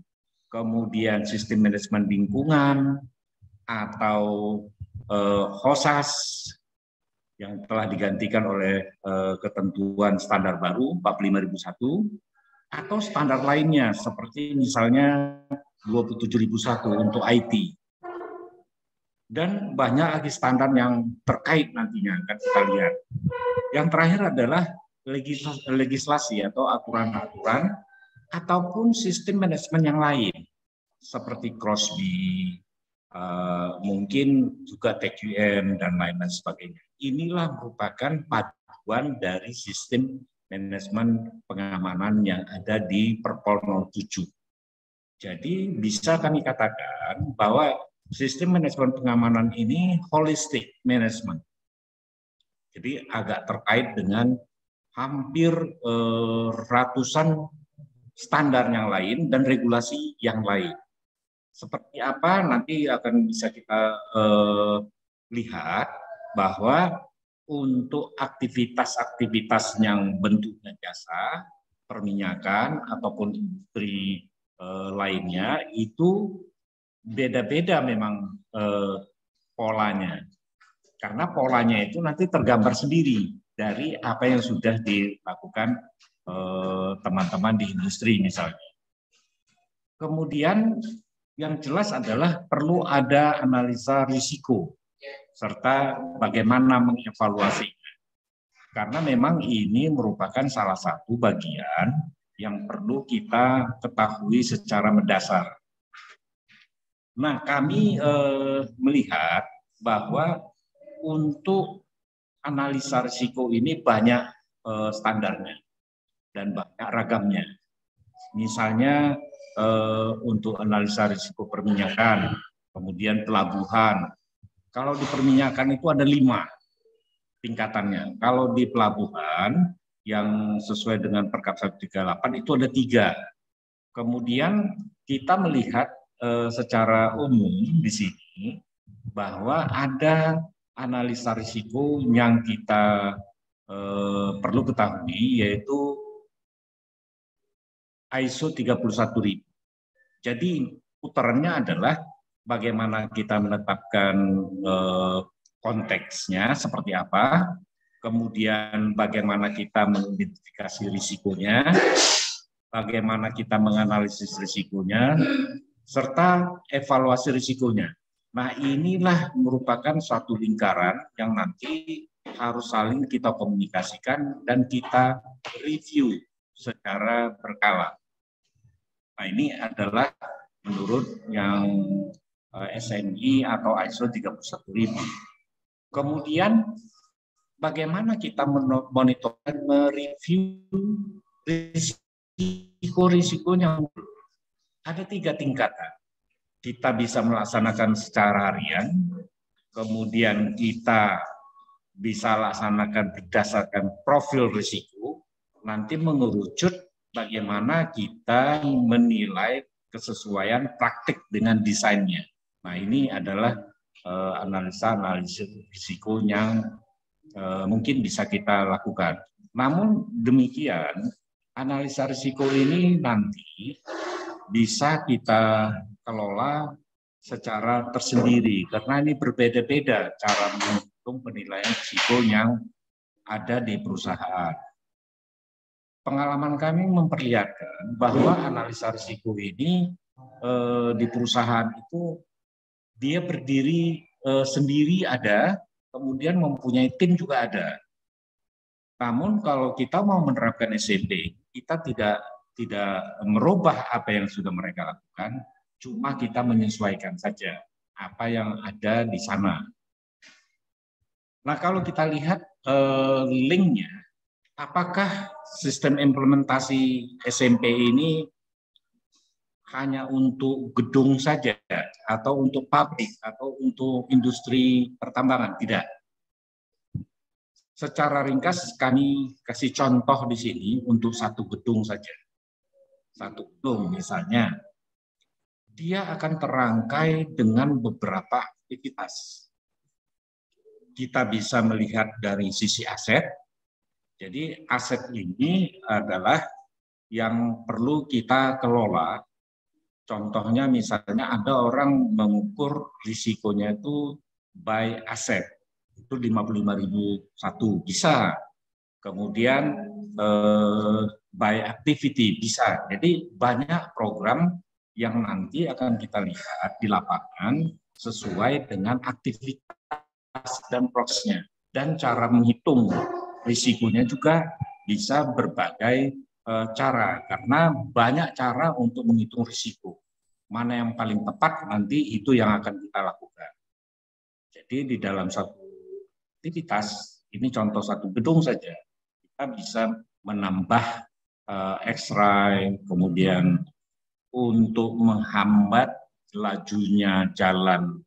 kemudian sistem manajemen lingkungan, atau HOSAS yang telah digantikan oleh ketentuan standar baru 45001, atau standar lainnya seperti misalnya 27001 untuk IT. Dan banyak lagi standar yang terkait nantinya akan kita lihat. Yang terakhir adalah legislasi atau aturan-aturan ataupun sistem manajemen yang lain seperti Crosby, mungkin juga TQM dan lain-lain sebagainya. Inilah merupakan paduan dari sistem manajemen pengamanan yang ada di Perpol 07. Jadi bisa kami katakan bahwa sistem manajemen pengamanan ini holistic management. Jadi agak terkait dengan hampir ratusan standar yang lain dan regulasi yang lain. Seperti apa nanti akan bisa kita lihat bahwa untuk aktivitas-aktivitas yang bentuknya jasa, perminyakan ataupun industri lainnya itu beda-beda memang polanya. Karena polanya itu nanti tergambar sendiri dari apa yang sudah dilakukan teman-teman di industri misalnya. Kemudian yang jelas adalah perlu ada analisa risiko serta bagaimana mengevaluasinya. Karena memang ini merupakan salah satu bagian yang perlu kita ketahui secara mendasar. Nah, kami melihat bahwa untuk analisa risiko ini banyak standarnya dan banyak ragamnya. Misalnya untuk analisa risiko perminyakan, kemudian pelabuhan. Kalau di perminyakan itu ada 5 tingkatannya. Kalau di pelabuhan yang sesuai dengan Perkap 138 itu ada 3. Kemudian kita melihat secara umum di sini bahwa ada analisa risiko yang kita perlu ketahui, yaitu ISO 31000. Jadi putarannya adalah bagaimana kita menetapkan konteksnya seperti apa, kemudian bagaimana kita mengidentifikasi risikonya, bagaimana kita menganalisis risikonya, serta evaluasi risikonya. Nah, inilah merupakan suatu lingkaran yang nanti harus saling kita komunikasikan dan kita review secara berkala. Nah, ini adalah menurut yang SNI atau ISO 31000. Kemudian bagaimana kita memonitor dan mereview risiko-risikonya? Ada 3 tingkatan. Kita bisa melaksanakan secara harian, kemudian kita bisa laksanakan berdasarkan profil risiko, nanti mengerucut bagaimana kita menilai kesesuaian praktik dengan desainnya. Nah, ini adalah analisa risiko yang mungkin bisa kita lakukan. Namun demikian, analisa risiko ini nanti bisa kita kelola secara tersendiri karena ini berbeda-beda cara menghitung penilaian risiko yang ada di perusahaan. Pengalaman kami memperlihatkan bahwa analisa risiko ini di perusahaan itu dia berdiri sendiri ada, kemudian mempunyai tim juga ada. Namun kalau kita mau menerapkan SMP, kita tidak merubah apa yang sudah mereka lakukan, cuma kita menyesuaikan saja apa yang ada di sana. Nah, kalau kita lihat linknya, apakah sistem implementasi SMP ini hanya untuk gedung saja, atau untuk pabrik, atau untuk industri pertambangan? Tidak. Secara ringkas kami kasih contoh di sini untuk satu gedung saja. Satu gedung misalnya, dia akan terangkai dengan beberapa aktivitas. Kita bisa melihat dari sisi aset. Jadi aset ini adalah yang perlu kita kelola. Contohnya misalnya ada orang mengukur risikonya itu by aset. Itu 55.001 bisa. Kemudian by activity bisa. Jadi banyak program yang nanti akan kita lihat di lapangan sesuai dengan aktivitas dan prosesnya. Dan cara menghitung risikonya juga bisa berbagai cara, karena banyak cara untuk menghitung risiko. Mana yang paling tepat nanti itu yang akan kita lakukan. Jadi di dalam satu aktivitas, ini contoh satu gedung saja, kita bisa menambah X-ray, kemudian untuk menghambat lajunya jalan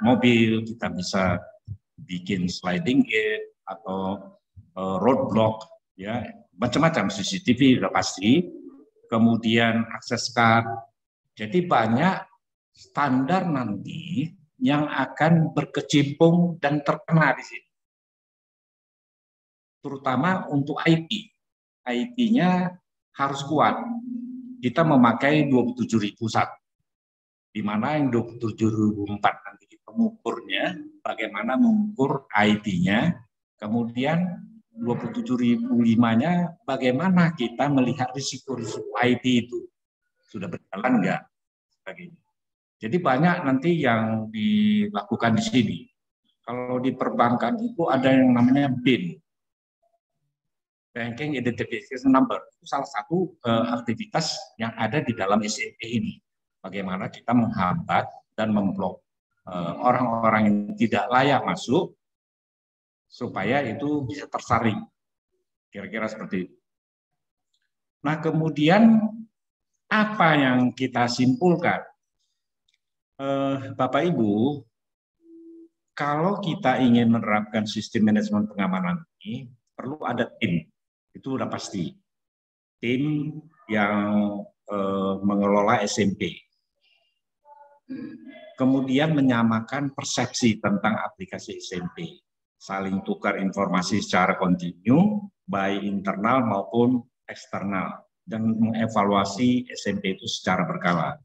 mobil, kita bisa bikin sliding gate atau roadblock, ya macam-macam, CCTV sudah pasti, kemudian akses card. Jadi banyak standar nanti yang akan berkecimpung dan terkena di sini. Terutama untuk IT. IT-nya harus kuat. Kita memakai 27001. Di mana yang 27004 nanti kita mengukurnya, bagaimana mengukur IT-nya, kemudian 27005-nya bagaimana kita melihat risiko-risiko IT itu. Sudah berjalan enggak? Sebagainya. Jadi banyak nanti yang dilakukan di sini. Kalau di perbankan itu ada yang namanya BIN, Banking Identification Number. Itu salah satu aktivitas yang ada di dalam SMP ini. Bagaimana kita menghambat dan memblok orang-orang yang tidak layak masuk, supaya itu bisa tersaring. Kira-kira seperti itu. Nah, kemudian apa yang kita simpulkan? Bapak Ibu, kalau kita ingin menerapkan sistem manajemen pengamanan ini, perlu ada tim. Itu udah pasti. Tim yang mengelola SMP. Kemudian menyamakan persepsi tentang aplikasi SMP. Saling tukar informasi secara kontinu, baik internal maupun eksternal. Dan mengevaluasi SMP itu secara berkala.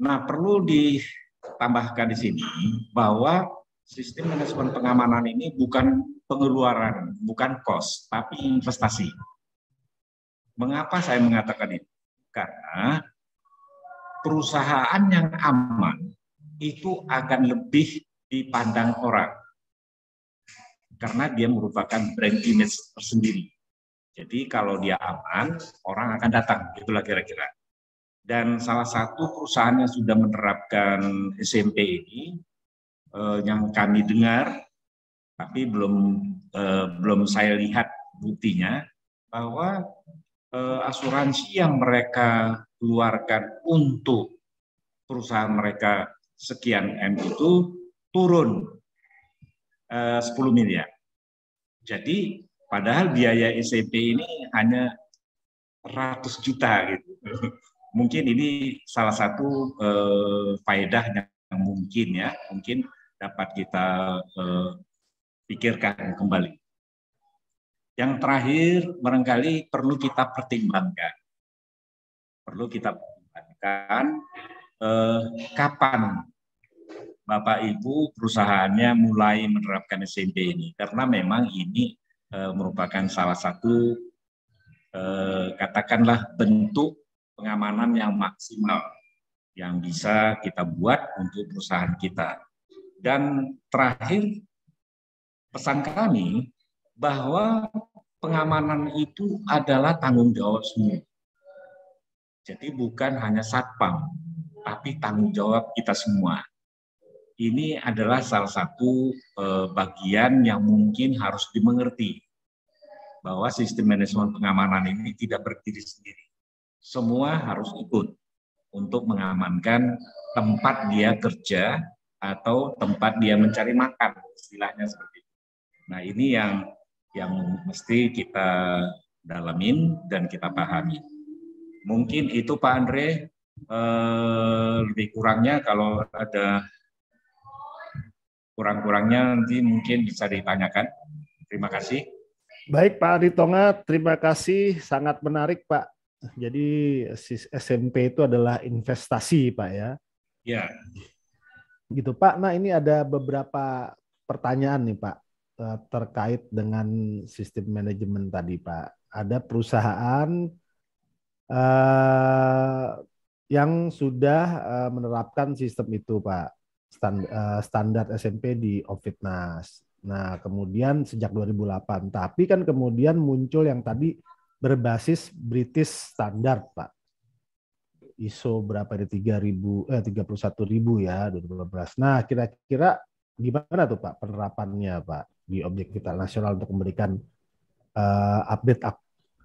Nah, perlu ditambahkan di sini bahwa sistem manajemen pengamanan ini bukan pengeluaran, bukan cost, tapi investasi. Mengapa saya mengatakan itu? Karena perusahaan yang aman itu akan lebih dipandang orang karena dia merupakan brand image tersendiri. Jadi kalau dia aman, orang akan datang, itulah kira-kira. Dan salah satu perusahaan yang sudah menerapkan SMP ini, yang kami dengar, tapi belum saya lihat buktinya, bahwa asuransi yang mereka keluarkan untuk perusahaan mereka sekian M itu turun 10 miliar. Jadi padahal biaya SMP ini hanya 100 juta gitu. Mungkin ini salah satu faedah yang mungkin dapat kita pikirkan kembali. Yang terakhir barangkali perlu kita pertimbangkan. Kapan Bapak Ibu perusahaannya mulai menerapkan SMP ini, karena memang ini merupakan salah satu katakanlah bentuk pengamanan yang maksimal yang bisa kita buat untuk perusahaan kita. Dan terakhir pesan kami bahwa pengamanan itu adalah tanggung jawab semua. Jadi bukan hanya satpam, tapi tanggung jawab kita semua. Ini adalah salah satu bagian yang mungkin harus dimengerti, bahwa sistem manajemen pengamanan ini tidak berdiri sendiri. Semua harus ikut untuk mengamankan tempat dia kerja atau tempat dia mencari makan, istilahnya seperti itu. Nah, ini yang mesti kita dalamin dan kita pahami. Mungkin itu Pak Andre, lebih kurangnya kalau ada kurang-kurangnya nanti mungkin bisa ditanyakan. Terima kasih. Baik Pak Aritonga, terima kasih, sangat menarik Pak. Jadi SMP itu adalah investasi Pak ya. Ya. Gitu Pak. Nah ini ada beberapa pertanyaan nih Pak terkait dengan sistem manajemen tadi Pak. Ada perusahaan yang sudah menerapkan sistem itu Pak. Standar SMP di Ovitnas. Nah, kemudian sejak 2008. Tapi kan kemudian muncul yang tadi berbasis British Standard, Pak. ISO berapa di 31.000 ya 2012. Nah, kira-kira gimana tuh Pak penerapannya Pak di objek vital nasional untuk memberikan update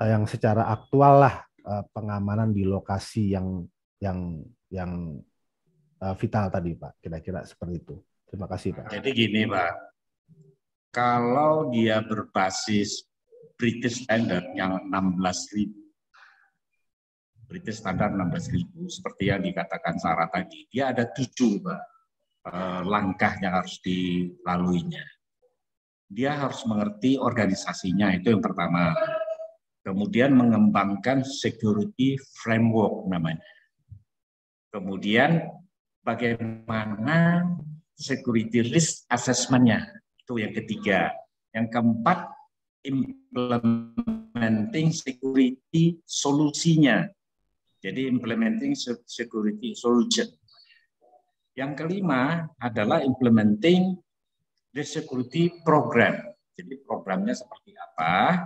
yang secara aktual lah pengamanan di lokasi yang vital tadi Pak, kira-kira seperti itu. Terima kasih Pak. Jadi gini Pak, kalau dia berbasis British Standard yang 16.000, British Standard 16.000 seperti yang dikatakan Sarah tadi, dia ada 7 Pak, langkah yang harus dilaluinya. Dia harus mengerti organisasinya, itu yang pertama. Kemudian mengembangkan security framework namanya. Kemudian bagaimana security risk assessment-nya, itu yang ketiga. Yang keempat, implementing security solusinya. Jadi implementing security solution. Yang kelima adalah implementing the security program. Jadi programnya seperti apa?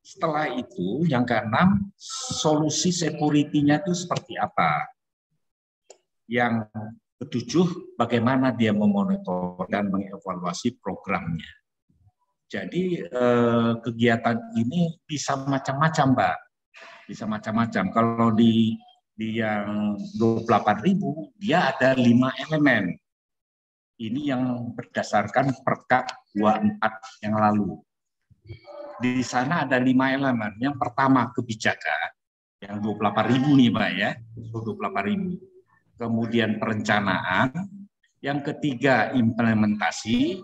Setelah itu, yang keenam, solusi security-nya itu seperti apa? Yang ketujuh, bagaimana dia memonitor dan mengevaluasi programnya. Jadi kegiatan ini bisa macam-macam, Mbak. Bisa macam-macam. Kalau di yang 28.000, dia ada 5 elemen. Ini yang berdasarkan Perkap 24 yang lalu. Di sana ada 5 elemen. Yang pertama, kebijakan. Yang 28.000 nih, Mbak ya. 28.000. Kemudian perencanaan, yang ketiga implementasi,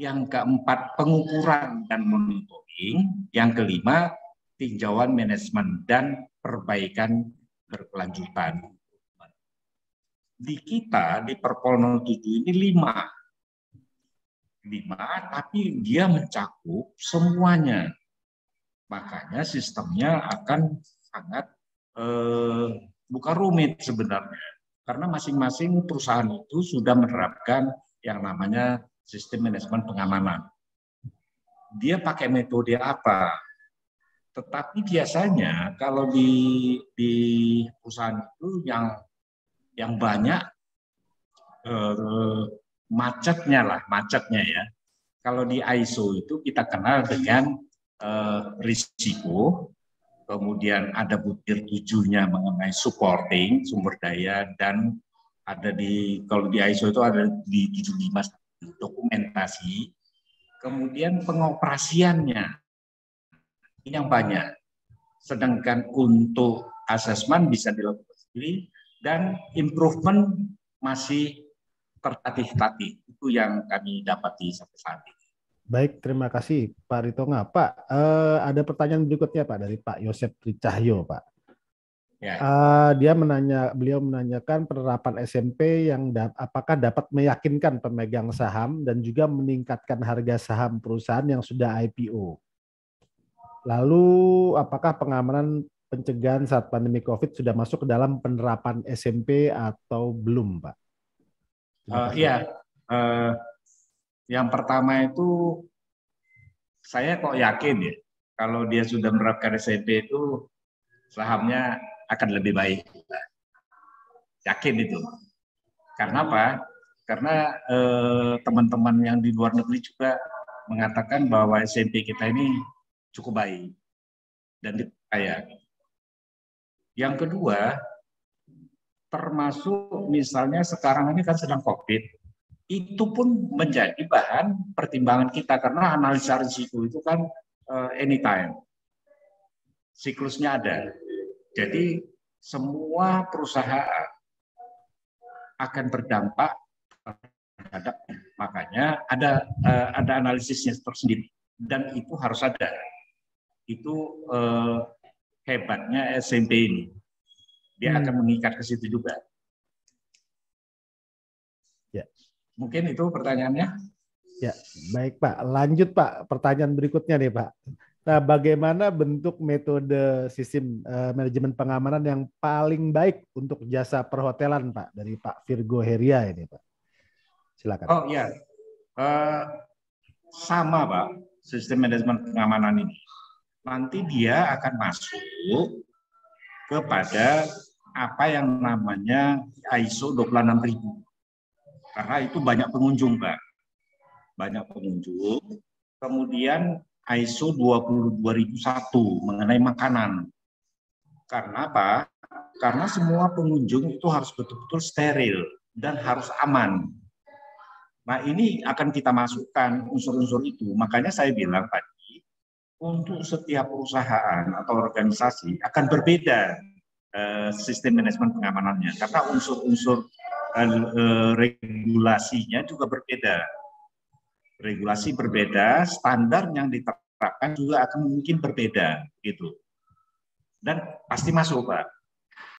yang keempat pengukuran dan monitoring, yang kelima tinjauan manajemen dan perbaikan berkelanjutan. Di kita di Perpol 07 ini 5, tapi dia mencakup semuanya. Makanya sistemnya akan sangat bukan rumit sebenarnya. Karena masing-masing perusahaan itu sudah menerapkan yang namanya sistem manajemen pengamanan. Dia pakai metode apa? Tetapi biasanya kalau di perusahaan itu yang banyak macetnya ya. Kalau di ISO itu kita kenal dengan risiko, kemudian ada butir 7-nya mengenai supporting sumber daya, dan ada kalau di ISO itu ada di 75 dokumentasi, kemudian pengoperasiannya ini yang banyak. Sedangkan untuk asesmen bisa dilakukan sendiri dan improvement masih tertatih-tatih. Itu yang kami dapati sampai saat ini. Baik, terima kasih Pak Ritonga. Pak, ada pertanyaan berikutnya Pak dari Pak Yosep Tricahyo, Pak. Ya. Beliau menanyakan penerapan SMP yang apakah dapat meyakinkan pemegang saham dan juga meningkatkan harga saham perusahaan yang sudah IPO. Lalu, apakah pengamanan pencegahan saat pandemi COVID sudah masuk ke dalam penerapan SMP atau belum, Pak? Yang pertama itu saya kok yakin ya, kalau dia sudah menerapkan SMP itu sahamnya akan lebih baik. Yakin itu. Karena apa? Karena teman-teman yang di luar negeri juga mengatakan bahwa SMP kita ini cukup baik dan dipercaya. Yang kedua, termasuk misalnya sekarang ini kan sedang COVID, itu pun menjadi bahan pertimbangan kita karena analisa risiko itu kan anytime. Siklusnya ada. Jadi semua perusahaan akan berdampak terhadap, makanya ada analisisnya tersendiri dan itu harus ada. Itu hebatnya SMP ini. Dia akan mengikat ke situ juga. Ya. Mungkin itu pertanyaannya. Ya, baik Pak. Lanjut Pak, pertanyaan berikutnya nih Pak. Nah, bagaimana bentuk metode sistem manajemen pengamanan yang paling baik untuk jasa perhotelan Pak? Dari Pak Virgo Heria ini Pak. Silakan. Oh iya, sama Pak, sistem manajemen pengamanan ini. Nanti dia akan masuk kepada apa yang namanya ISO 26000. Karena itu banyak pengunjung, Pak. Banyak pengunjung. Kemudian ISO 22001 mengenai makanan. Karena apa? Karena semua pengunjung itu harus betul-betul steril dan harus aman. Nah, ini akan kita masukkan unsur-unsur itu. Makanya saya bilang tadi, untuk setiap perusahaan atau organisasi akan berbeda sistem manajemen pengamanannya. Karena unsur-unsur regulasinya juga berbeda. Regulasi berbeda, standar yang diterapkan juga akan mungkin berbeda, gitu. Dan pasti masuk, Pak.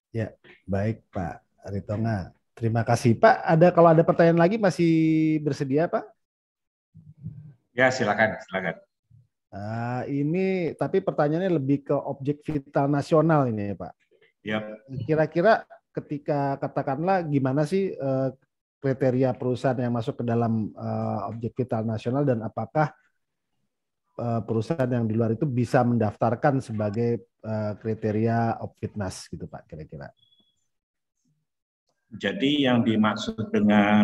Ya, baik Pak Ritonga. Terima kasih Pak. Kalau ada pertanyaan lagi masih bersedia Pak? Ya, silakan. Ini tapi pertanyaannya lebih ke objek vital nasional ini Pak. Ya. Kira-kira ketika katakanlah gimana sih kriteria perusahaan yang masuk ke dalam objek vital nasional dan apakah perusahaan yang di luar itu bisa mendaftarkan sebagai kriteria Obfitnas gitu Pak kira-kira. Jadi yang dimaksud dengan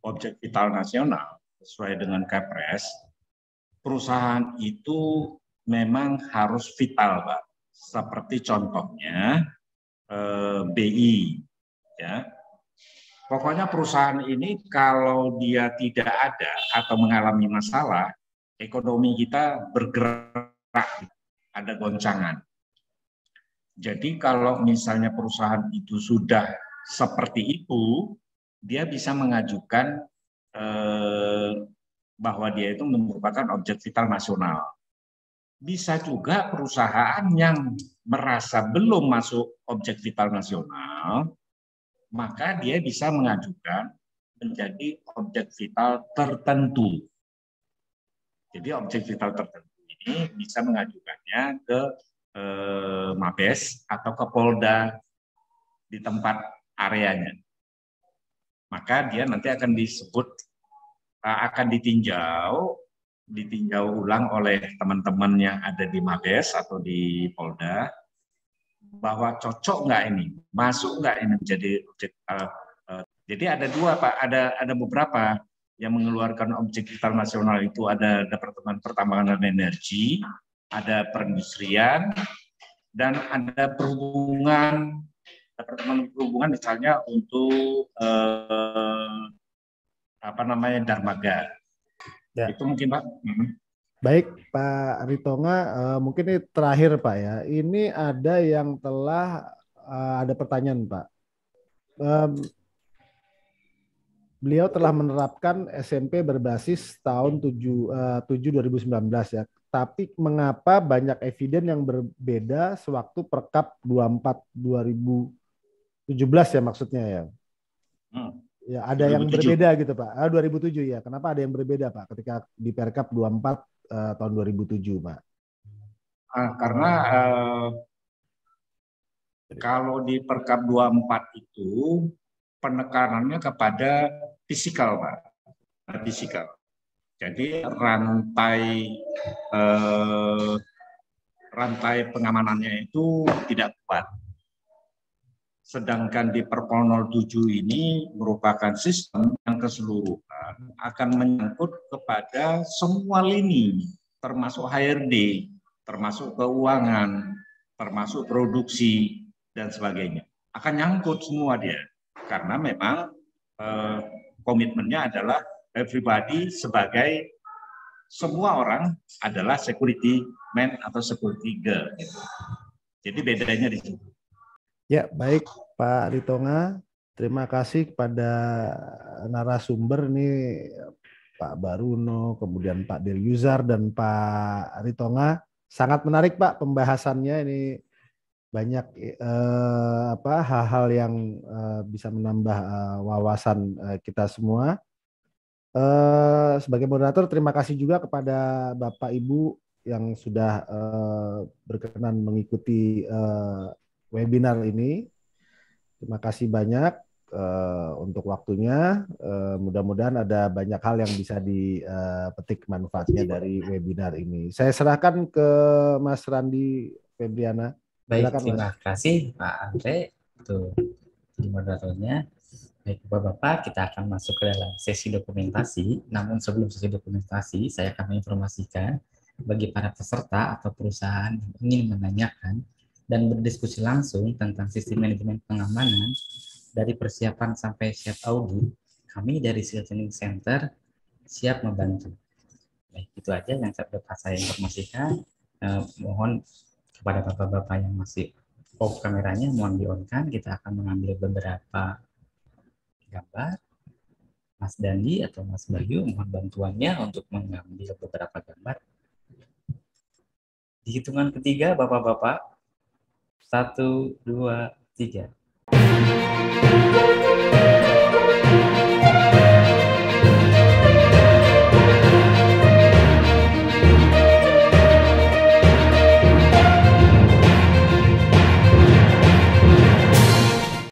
objek vital nasional sesuai dengan Kepres, perusahaan itu memang harus vital Pak. Seperti contohnya BI ya. Pokoknya perusahaan ini kalau dia tidak ada atau mengalami masalah, ekonomi kita bergerak, ada goncangan. Jadi kalau misalnya perusahaan itu sudah seperti itu, dia bisa mengajukan bahwa dia itu merupakan objek vital nasional. Bisa juga perusahaan yang merasa belum masuk objek vital nasional, maka dia bisa mengajukan menjadi objek vital tertentu. Jadi objek vital tertentu ini bisa mengajukannya ke Mabes atau ke Polda di tempat areanya. Maka dia nanti akan disebut, akan ditinjau ulang oleh teman-teman yang ada di Mabes atau di Polda, bahwa cocok nggak ini, masuk nggak ini menjadi objek. Jadi ada dua Pak, ada beberapa yang mengeluarkan objek vital nasional itu, ada Departemen Pertambangan dan Energi, ada Perindustrian, dan ada Perhubungan, Departemen Perhubungan misalnya untuk Darmaga. Ya. Itu mungkin Pak. Baik Pak Ritonga, mungkin ini terakhir Pak ya. Ini ada yang telah ada pertanyaan Pak. Beliau telah menerapkan SMP berbasis tahun 7/2019 ya. Tapi mengapa banyak eviden yang berbeda sewaktu Perkap 24/2017 ya maksudnya ya? Ya, ada 2007. Yang berbeda gitu Pak. 2007 ya. Kenapa ada yang berbeda Pak ketika di Perkap 24 tahun 2007 Pak? Karena kalau di Perkap 24 itu penekanannya kepada fisikal Pak. Fisikal. Jadi rantai pengamanannya itu tidak kuat. Sedangkan di Perpol 07 ini merupakan sistem yang keseluruhan akan menyangkut kepada semua lini, termasuk HRD, termasuk keuangan, termasuk produksi, dan sebagainya. Akan nyangkut semua dia. Karena memang komitmennya adalah everybody sebagai semua orang adalah security man atau security girl. Gitu. Jadi bedanya di situ. Ya, baik Pak Ritonga. Terima kasih kepada narasumber nih Pak Baruno, kemudian Pak Delyuzar dan Pak Ritonga. Sangat menarik Pak pembahasannya, ini banyak hal-hal yang bisa menambah wawasan kita semua. Sebagai moderator, terima kasih juga kepada Bapak Ibu yang sudah berkenan mengikuti webinar ini. Terima kasih banyak untuk waktunya. Mudah-mudahan ada banyak hal yang bisa dipetik manfaatnya dari webinar ini. Saya serahkan ke Mas Randi Febriana. Baik, terima kasih Pak Andre untuk moderatornya. Baik Bapak-Bapak, kita akan masuk ke dalam sesi dokumentasi. Namun sebelum sesi dokumentasi, saya akan menginformasikan bagi para peserta atau perusahaan yang ingin menanyakan dan berdiskusi langsung tentang sistem manajemen pengamanan dari persiapan sampai siap audit, kami dari Seal Training Center siap membantu. Baik, itu aja yang dapat saya informasikan. Mohon kepada bapak-bapak yang masih off kameranya, mohon di-on-kan. Kita akan mengambil beberapa gambar. Mas Dandi atau Mas Bayu, mohon bantuannya untuk mengambil beberapa gambar. Di hitungan ketiga, bapak-bapak. 1, 2, 3.